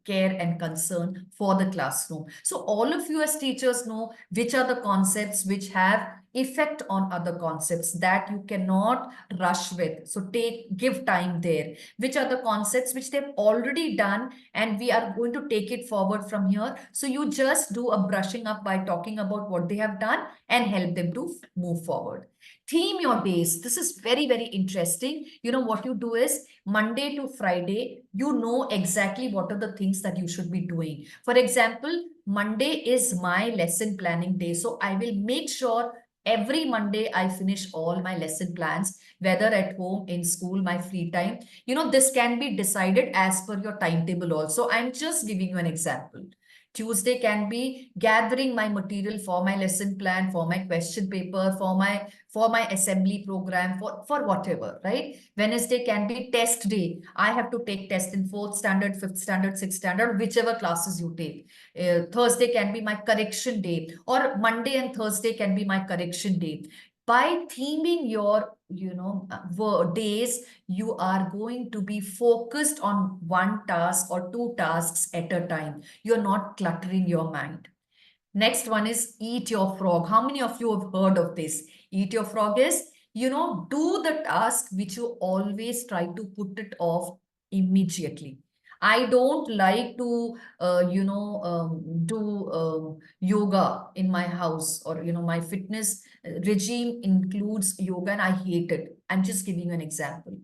care and concern for the classroom. So all of you as teachers know which are the concepts which have effect on other concepts that you cannot rush with. So give time there. Which are the concepts which they've already done and we are going to take it forward from here. So you just do a brushing up by talking about what they have done and help them to move forward. Theme your days. This is very, very interesting. You know, what you do is Monday to Friday, you know exactly what are the things that you should be doing. For example, Monday is my lesson planning day. So I will make sure every Monday I finish all my lesson plans, whether at home, in school, my free time. You know, this can be decided as per your timetable also. I'm just giving you an example. Tuesday can be gathering my material for my lesson plan, for my question paper, for my assembly program, for whatever, right? Wednesday can be test day. I have to take test in 4th standard, 5th standard, 6th standard, whichever classes you take. Thursday can be my correction day, or Monday and Thursday can be my correction day. By theming your days, you are going to be focused on one task or two tasks at a time. You're not cluttering your mind. Next one is eat your frog. How many of you have heard of this? Eat your frog is, do the task which you always try to put it off immediately. I don't like to, do yoga in my house, or, my fitness regime includes yoga and I hate it. I'm just giving you an example.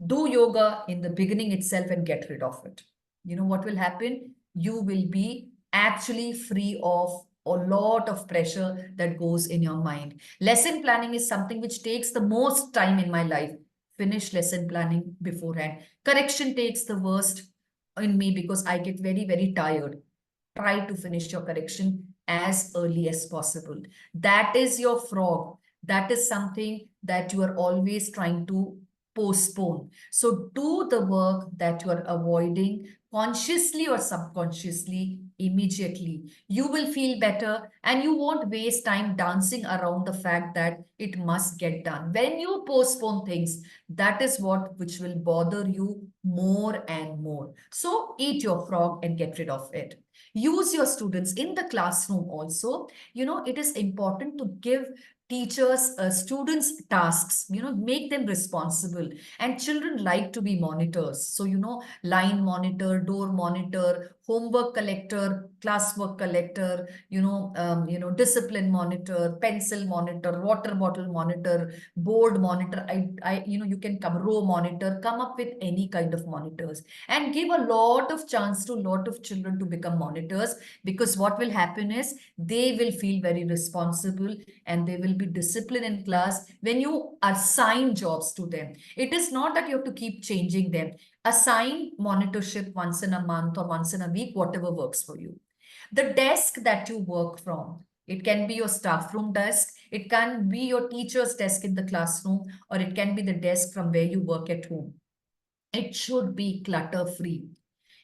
Do yoga in the beginning itself and get rid of it. You know what will happen? You will be actually free of a lot of pressure that goes in your mind. Lesson planning is something which takes the most time in my life. Finish lesson planning beforehand. Correction takes the worst in me because I get very, very tired. Try to finish your correction as early as possible. That is your frog. That is something that you are always trying to postpone. So do the work that you are avoiding consciously or subconsciously immediately. You will feel better and you won't waste time dancing around the fact that it must get done. When you postpone things, that is which will bother you more and more. So eat your frog and get rid of it. Use your students in the classroom also. It is important to give teachers, students tasks, make them responsible. And children like to be monitors. So, line monitor, door monitor, homework collector, classwork collector, discipline monitor, pencil monitor, water bottle monitor, board monitor. You can come row monitor, come up with any kind of monitors and give a lot of chance to a lot of children to become monitors, because what will happen is they will feel very responsible and they will be disciplined in class when you assign jobs to them. It is not that you have to keep changing them. Assign monitorship once in a month or once in a week, whatever works for you. The desk that you work from, it can be your staff room desk, it can be your teacher's desk in the classroom, or it can be the desk from where you work at home. It should be clutter free.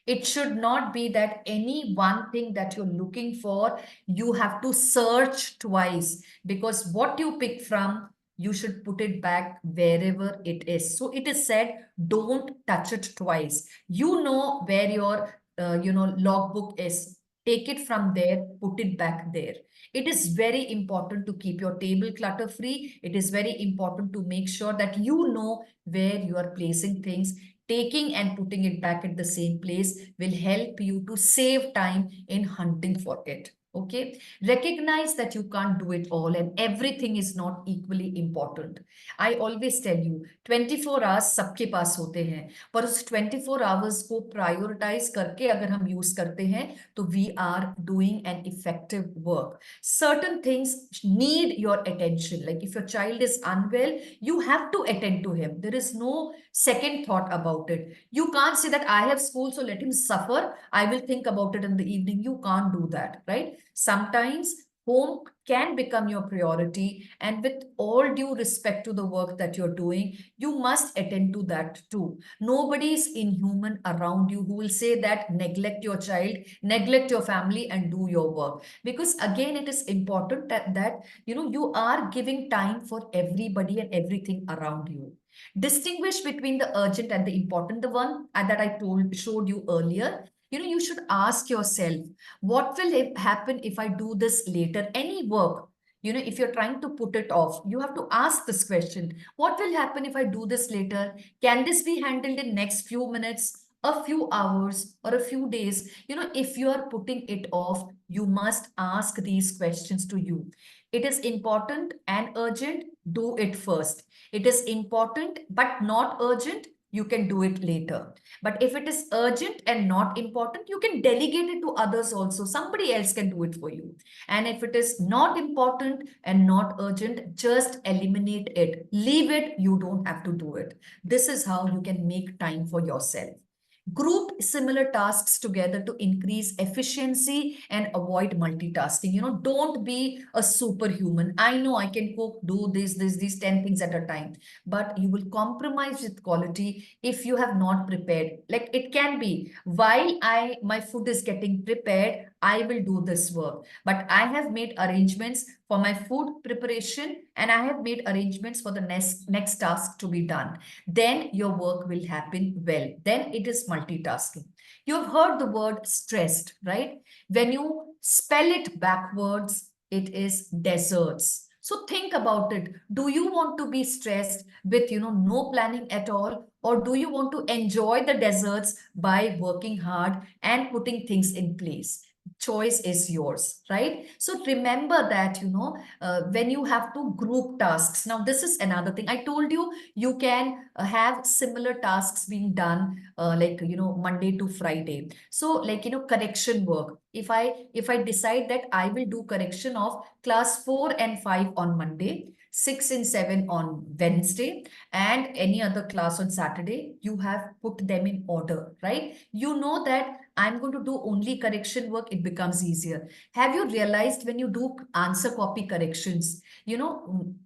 It should not be that any one thing that you're looking for, you have to search twice, because what you pick from, you should put it back wherever it is. So it is said, don't touch it twice. You know where your, logbook is. Take it from there, put it back there. It is very important to keep your table clutter free. It is very important to make sure that you know where you are placing things. Taking and putting it back at the same place will help you to save time in hunting for it. Okay, recognize that you can't do it all and everything is not equally important. I always tell you 24 hours सबके पास होते हैं, पर उस 24 hours को prioritize करके अगर हम use करते हैं तो we are doing an effective work. Certain things need your attention. Like if your child is unwell, you have to attend to him. There is no second thought about it. You can't say that I have school, so let him suffer. I will think about it in the evening. You can't do that, right? Sometimes home can become your priority, and with all due respect to the work that you're doing, you must attend to that too. Nobody is inhuman around you who will say that neglect your child, neglect your family, and do your work. Because again, it is important that you are giving time for everybody and everything around you. Distinguish between the urgent and the important, the one that I showed you earlier. You should ask yourself, what will happen if I do this later? Any work, if you're trying to put it off, you have to ask this question. What will happen if I do this later? Can this be handled in next few minutes, a few hours, or a few days? If you are putting it off, you must ask these questions to you. It is important and urgent, do it first. It is important but not urgent, you can do it later. But if it is urgent and not important, you can delegate it to others also. Somebody else can do it for you. And if it is not important and not urgent, just eliminate it. Leave it. You don't have to do it. This is how you can make time for yourself. Group similar tasks together to increase efficiency and avoid multitasking. Don't be a superhuman. I know I can cook, do these 10 things at a time, but you will compromise with quality if you have not prepared. Like it can be while my food is getting prepared, I will do this work, but I have made arrangements for my food preparation and I have made arrangements for the next task to be done. Then your work will happen well. Then it is multitasking. You've heard the word stressed, right? When you spell it backwards, it is deserts. So think about it. Do you want to be stressed with, no planning at all? Or do you want to enjoy the deserts by working hard and putting things in place? Choice is yours, right? So remember that, when you have to group tasks. Now, this is another thing. I told you, you can have similar tasks being done like, Monday to Friday. So like, correction work. If I decide that I will do correction of class 4 and 5 on Monday, 6 and 7 on Wednesday, and any other class on Saturday, you have put them in order, right? You know that I'm going to do only correction work, it becomes easier. Have you realized when you do answer copy corrections,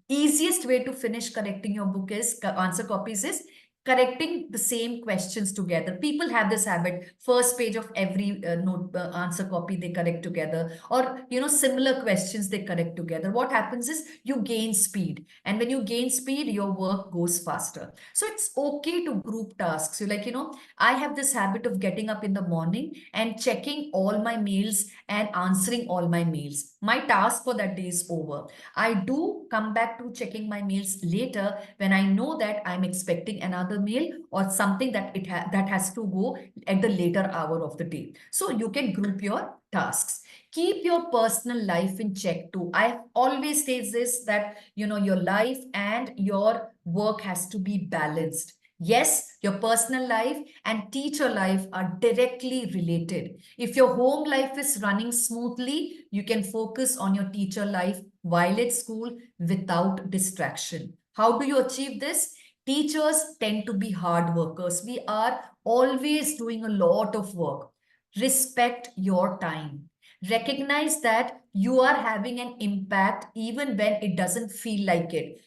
easiest way to finish correcting your book is answer copies is correcting the same questions together. People have this habit, first page of every answer copy they correct together, or similar questions they correct together. What happens is you gain speed, and when you gain speed, your work goes faster. So it's okay to group tasks. You I have this habit of getting up in the morning and checking all my mails and answering all my mails. My task for that day is over. I do come back to checking my mails later when I know that I'm expecting another mail or something that that has to go at the later hour of the day. So you can group your tasks. Keep your personal life in check too. I always say this, that your life and your work has to be balanced. Yes, your personal life and teacher life are directly related. If your home life is running smoothly, you can focus on your teacher life while at school without distraction. How do you achieve this? Teachers tend to be hard workers. We are always doing a lot of work. Respect your time. Recognize that you are having an impact even when it doesn't feel like it.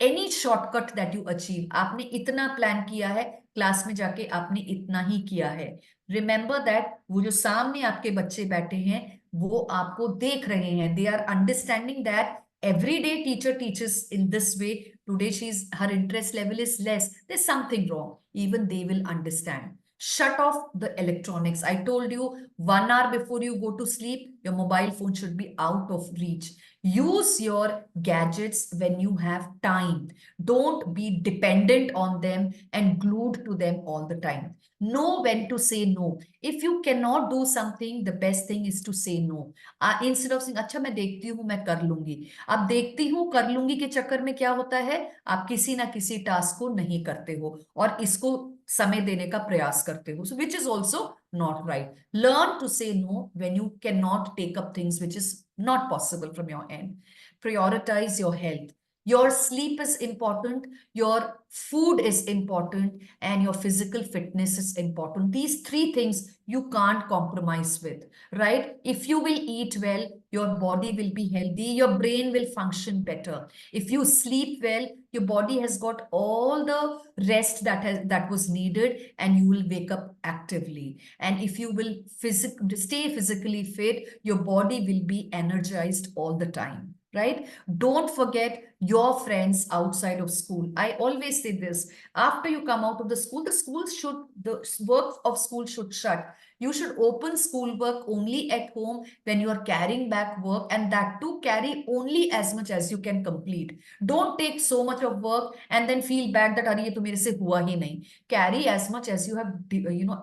Any shortcut that you achieve, आपने इतना plan किया है, class में जाके आपने इतना ही किया है. Remember that वो जो सामने आपके बच्चे बैठे हैं, वो आपको देख रहे हैं. They are understanding that every day teacher teaches in this way. Today her interest level is less. There's something wrong. Even they will understand. Shut off the electronics. I told you 1 hour before you go to sleep, your mobile phone should be out of reach. Use your gadgets when you have time. Don't be dependent on them and glued to them all the time. Know when to say no. If you cannot do something, the best thing is to say no. Instead of saying, अच्छा मैं देखती हूँ, मैं कर लूंगी. अब देखती हूँ, कर लूंगी के चक्कर में क्या होता है, आप किसी ना किसी टास्क को नहीं करते हो और इसको समय देने का प्रयास करते हो. So which is also not right. Learn to say no when you cannot take up things which is not possible from your end. Prioritize your health. Your sleep is important, your food is important, and your physical fitness is important. These three things you can't compromise with, right? If you will eat well, your body will be healthy, your brain will function better. If you sleep well, your body has got all the rest that was needed, and you will wake up actively. And if you will stay physically fit, your body will be energized all the time. Right? Don't forget your friends outside of school. I always say this, after you come out of the work of school should shut. You should open schoolwork only at home when you are carrying back work, and that too carry only as much as you can complete. Don't take so much of work and then feel bad that अरे ये तो मेरे से हुआ ही नहीं. Carry as much as you have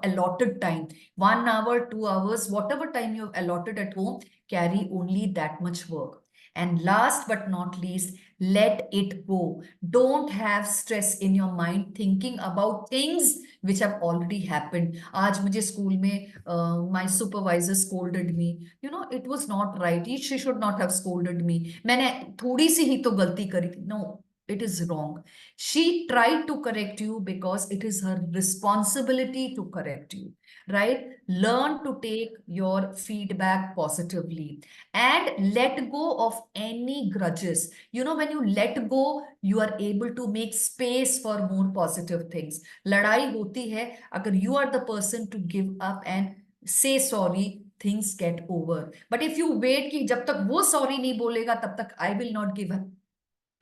allotted time. 1 hour, 2 hours, whatever time you have allotted at home, carry only that much work. And last but not least, let it go. Don't have stress in your mind thinking about things which have already happened. आज मुझे school में my supervisor scolded me. It was not right. She should not have scolded me. मैंने थोड़ी सी ही तो गलती करी थी. No, it is wrong. She tried to correct you because it is her responsibility to correct you, right? Learn to take your feedback positively and let go of any grudges. When you let go, you are able to make space for more positive things. लड़ाई होती है, अगर you are the person to give up and say sorry, things get over. But if you wait कि जब तक वो sorry नहीं बोलेगा, तब तक I will not give up,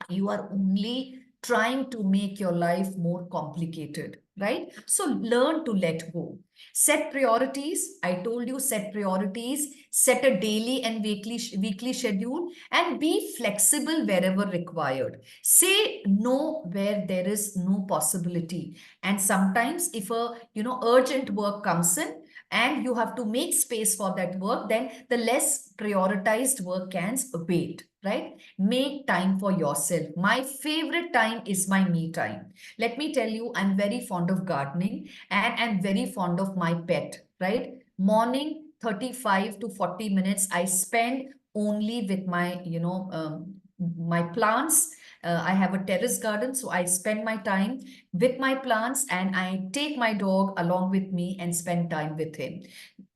you are only trying to make your life more complicated, right? So learn to let go. Set priorities. I told you, set priorities, set a daily and weekly schedule, and be flexible wherever required. Say no where there is no possibility. And sometimes if a urgent work comes in and you have to make space for that work, then the less prioritized work can wait. Right? Make time for yourself. My favorite time is my me time. Let me tell you, I'm very fond of gardening and I'm very fond of my pet, right? Morning, 35 to 40 minutes, I spend only with my, my plants. I have a terrace garden, so I spend my time with my plants and I take my dog along with me and spend time with him.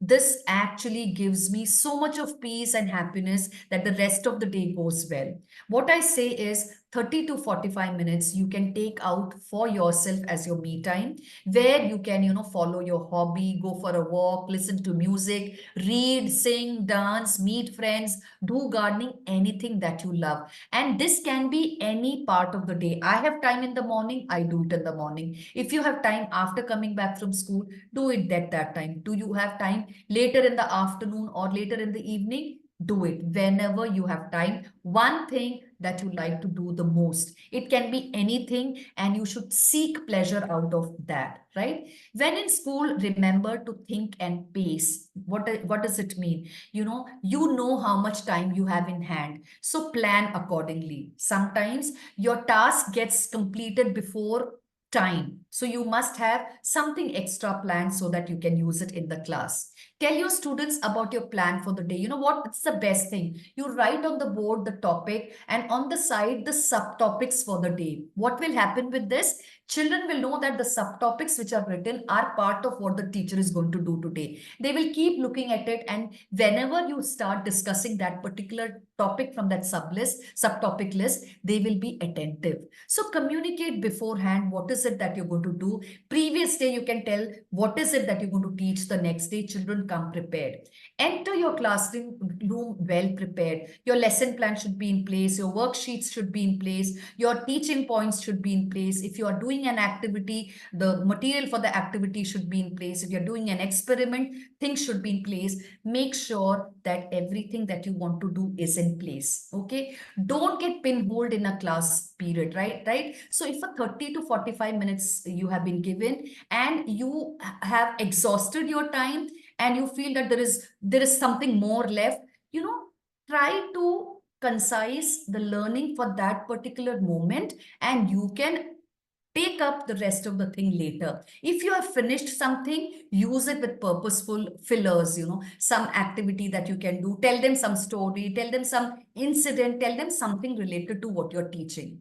This actually gives me so much of peace and happiness that the rest of the day goes well. What I say is 30 to 45 minutes you can take out for yourself as your me time, where you can, follow your hobby, go for a walk, listen to music, read, sing, dance, meet friends, do gardening, anything that you love. And this can be any part of the day. I have time in the morning, I do it in the morning. If you have time after coming back from school, do it at that time. Do you have time later in the afternoon or later in the evening? Do it whenever you have time. One thing that you like to do the most. It can be anything and you should seek pleasure out of that, right? When in school, remember to think and pace. What does it mean? You know how much time you have in hand. So plan accordingly. Sometimes your task gets completed before time. So you must have something extra planned so that you can use it in the class. Tell your students about your plan for the day. You know what? It's the best thing. You write on the board the topic and on the side the subtopics for the day. What will happen with this? Children will know that the subtopics which are written are part of what the teacher is going to do today. They will keep looking at it, and whenever you start discussing that particular topic from that subtopic list, they will be attentive. So communicate beforehand what is it that you're going to do. Previous this day you can tell what is it that you're going to teach the next day. Children come prepared. Enter your classroom well prepared. Your lesson plan should be in place. Your worksheets should be in place. Your teaching points should be in place. If you are doing an activity, the material for the activity should be in place. If you're doing an experiment, things should be in place. Make sure that everything that you want to do is in place. Okay. Don't get pinholed in a class period, right? So if for 30 to 45 minutes you have been given and you have exhausted your time and you feel that there is something more left, try to concise the learning for that particular moment, and you can take up the rest of the thing later. If you have finished something, use it with purposeful fillers, some activity that you can do. Tell them some story, tell them some incident, tell them something related to what you're teaching.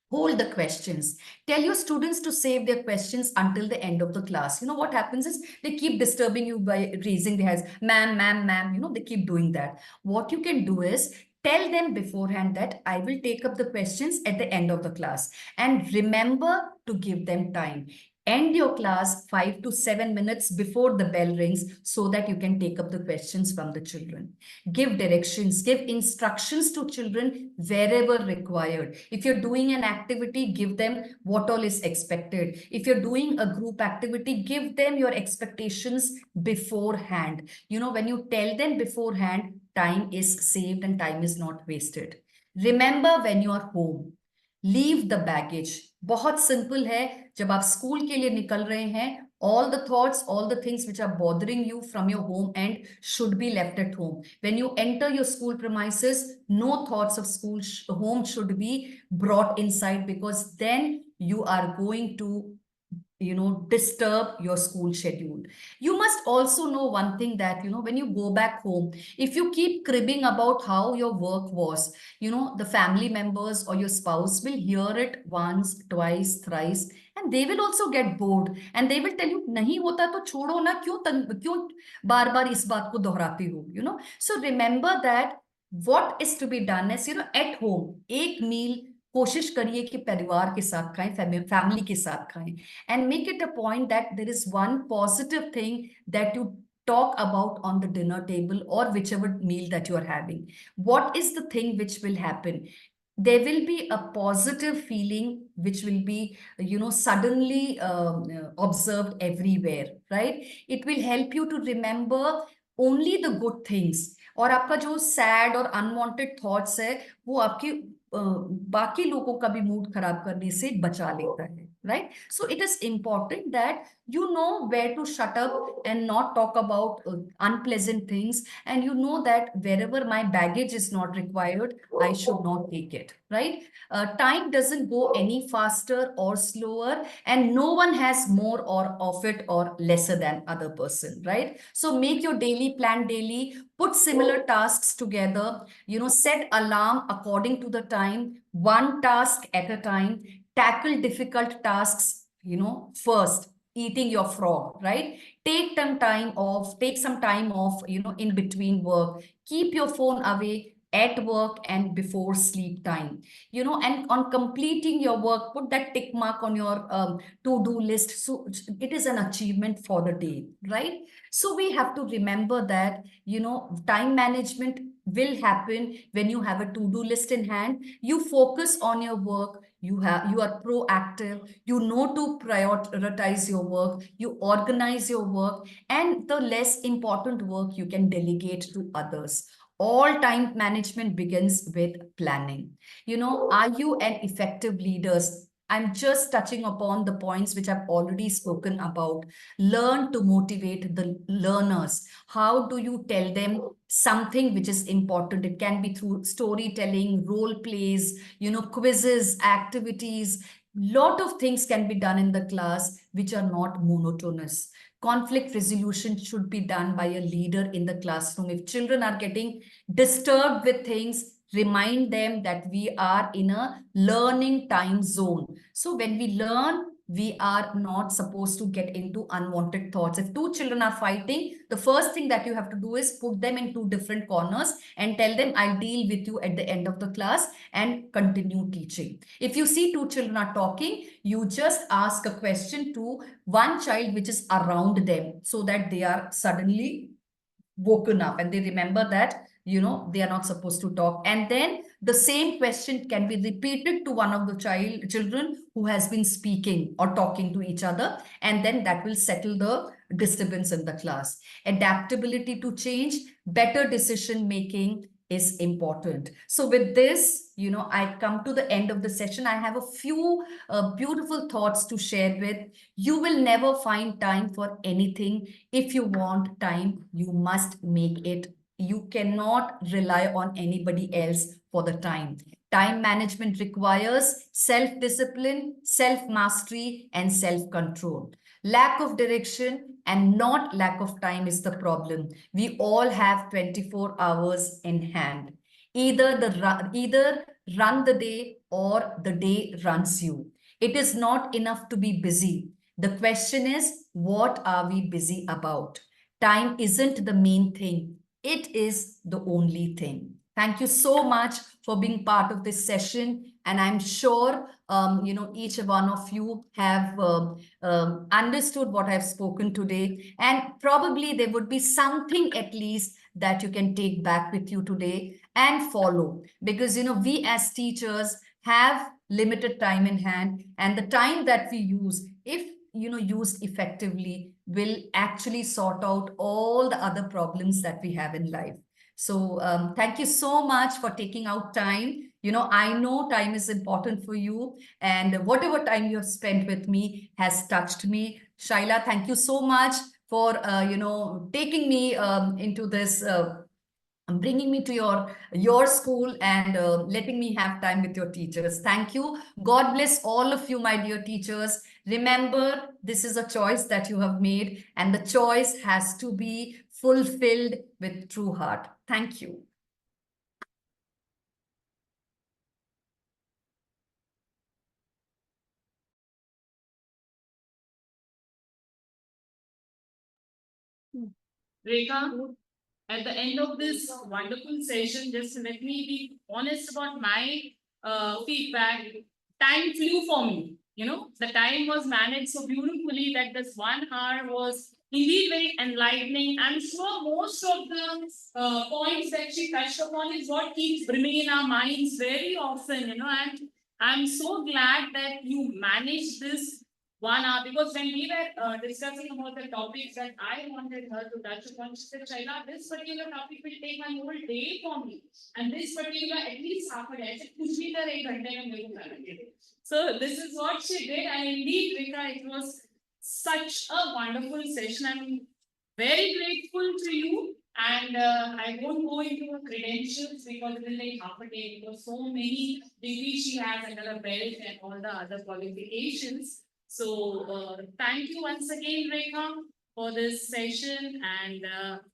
Hold the questions. Tell your students to save their questions until the end of the class. What happens is they keep disturbing you by raising their hands. Ma'am. They keep doing that. What you can do is tell them beforehand that I will take up the questions at the end of the class. And remember to give them time. End your class 5 to 7 minutes before the bell rings so that you can take up the questions from the children. Give directions, give instructions to children wherever required. If you're doing an activity, give them what all is expected. If you're doing a group activity, give them your expectations beforehand. When you tell them beforehand, time is saved and time is not wasted. Remember, when you are home, leave the baggage. बहुत simple है. जब आप school के लिए निकल रहे हैं, all the thoughts, all the things which are bothering you from your home end should be left at home. When you enter your school premises, no thoughts of home should be brought inside, because then you are going to disturb your school schedule. You must also know one thing, that when you go back home, if you keep cribbing about how your work was, the family members or your spouse will hear it once, twice, thrice, and they will also get bored, and they will tell you, nahi hota to chodo na, kyun baar baar is baat ko dohrati ho. So remember that what is to be done is, at home, एक meal कोशिश करिए कि परिवार के साथ खाएं, family के साथ खाएं, and make it a point that there is one positive thing that you talk about on the dinner table or whichever meal that you are having. What is the thing which will happen? There will be a positive feeling which will be, suddenly observed everywhere, right? It will help you to remember only the good things. और आपका जो sad और unwanted thoughts है, वो आपकी बाकी लोगों का भी मूड खराब करने से बचा लेता है, right? So it is important that you know where to shut up and not talk about unpleasant things, and that wherever my baggage is not required, I should not take it, right? Time doesn't go any faster or slower, and no one has more or of it or lesser than other person, right? So make your daily plan daily, put similar tasks together, set alarm according to the time, one task at a time, tackle difficult tasks, first. Eating your frog, right? Take some time off, in between work. Keep your phone away at work and before sleep time, and on completing your work, put that tick mark on your to-do list. So it is an achievement for the day, right? So we have to remember that, time management will happen when you have a to-do list in hand. You focus on your work, you are proactive, you know to prioritize your work, you organize your work, and the less important work you can delegate to others. All time management begins with planning. Are you an effective leader? I'm just touching upon the points which I've already spoken about. Learn to motivate the learners. How do you tell them something which is important? It can be through storytelling, role plays, quizzes, activities. Lot of things can be done in the class which are not monotonous. Conflict resolution should be done by a leader in the classroom. If children are getting disturbed with things, remind them that we are in a learning time zone. So when we learn, we are not supposed to get into unwanted thoughts. If two children are fighting, the first thing that you have to do is put them in two different corners and tell them, I'll deal with you at the end of the class, and continue teaching. If you see two children are talking, you just ask a question to one child which is around them so that they are suddenly woken up and they remember that, you know, they are not supposed to talk. And then the same question can be repeated to one of the children who has been speaking or talking to each other, and then that will settle the disturbance in the class. Adaptability to change, better decision making is important. So with this, you know, I come to the end of the session. I have a few beautiful thoughts to share with you. Will never find time for anything. If you want time, you must make it. You cannot rely on anybody else for the time. Time management requires self-discipline, self-mastery, and self-control. Lack of direction and not lack of time is the problem. We all have 24 hours in hand. Either run the day or the day runs you. It is not enough to be busy. The question is, what are we busy about? Time isn't the main thing. It is the only thing. Thank you so much for being part of this session. And I'm sure, you know, each one of you have understood what I've spoken today. And probably there would be something at least that you can take back with you today and follow. Because, you know, we as teachers have limited time in hand, and the time that we use, if you know, used effectively, will actually sort out all the other problems that we have in life. So thank you so much for taking out time. You know, I know time is important for you, and whatever time you have spent with me has touched me. Shaila, thank you so much for, you know, taking me into this, bringing me to your school and letting me have time with your teachers. Thank you. God bless all of you, my dear teachers. Remember, this is a choice that you have made, and the choice has to be fulfilled with true heart. Thank you. Rekha, at the end of this wonderful session, just let me be honest about my feedback. Time flew for me. You know, the time was managed so beautifully that this 1 hour was indeed very enlightening. I'm sure most of the points that she touched upon is what keeps brimming in our minds very often, you know, and I'm so glad that you managed this 1 hour, because when we were discussing about the topics that I wanted her to touch upon, she said, Shaila, this particular topic will take my whole day for me. And this particular, at least half a day. I said, "Kuch bhi kar, ek ghante mein mere ko kar de." So this is what she did. And indeed, Rika, it was such a wonderful session. I'm very grateful to you. And I won't go into her credentials because it will take half a day, because so many degrees she has under her belt and all the other qualifications. So thank you once again, Rekha, for this session. And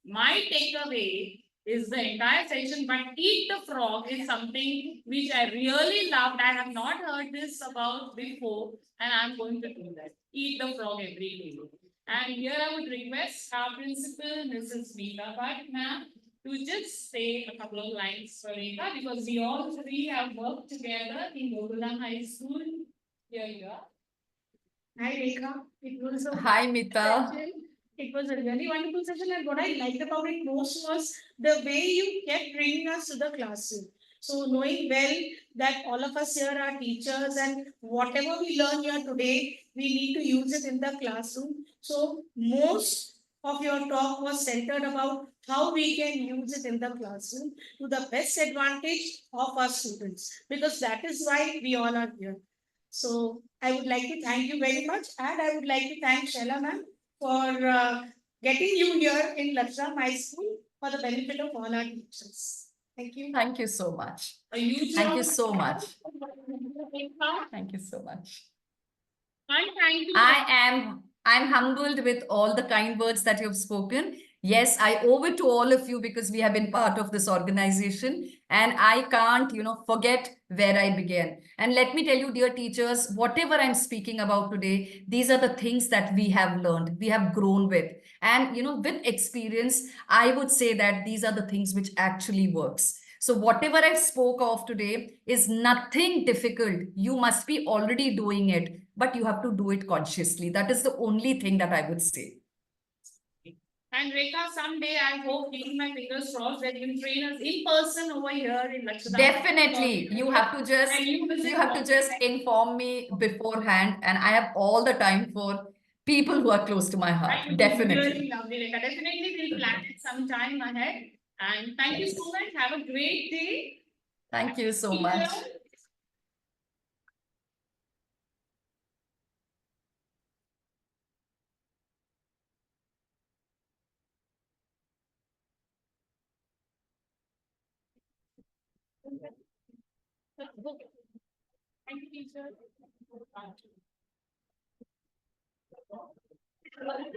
my takeaway is the entire session, but eat the frog is something which I really loved. I have not heard this about before, and I'm going to do that. Eat the frog every day. And here I would request our principal, Mrs. Meeta Bhatt, ma'am, to just say a couple of lines for Rekha, because we all three have worked together in Gokulam High School. Here you are. Hi, Rekha. It was a Hi, Mita. session. It was a really wonderful session, and what I liked about it most was the way you kept bringing us to the classroom. So, knowing well that all of us here are teachers, and whatever we learn here today, we need to use it in the classroom. So, most of your talk was centered about how we can use it in the classroom to the best advantage of our students, because that is why we all are here. So I would like to thank you very much, and I would like to thank Shaila ma'am for getting you here in Lakshadham High School for the benefit of all our teachers. Thank you. Thank you so much. A huge Thank you round so much. of Thank you so much. and thank you. I'm humbled with all the kind words that you've spoken. Yes, I owe it to all of you because we have been part of this organization and I can't, forget where I began. And let me tell you, dear teachers, whatever I'm speaking about today, these are the things that we have learned, we have grown with. And, with experience, I would say that these are the things which actually works. So whatever I spoke of today is nothing difficult. You must be already doing it, but you have to do it consciously. That is the only thing that I would say. And Rekha, someday I hope, keeping my fingers crossed, that you train us in person over here in Lakshadham. Definitely, you have to just And you visit you have to just inform me beforehand, and I have all the time for people who are close to my heart. That would be Definitely. really lovely, Rekha. Definitely, we'll plan it some time ahead. And thank you so much. Have a great day. Thank you so much. Teacher, thank you, teacher.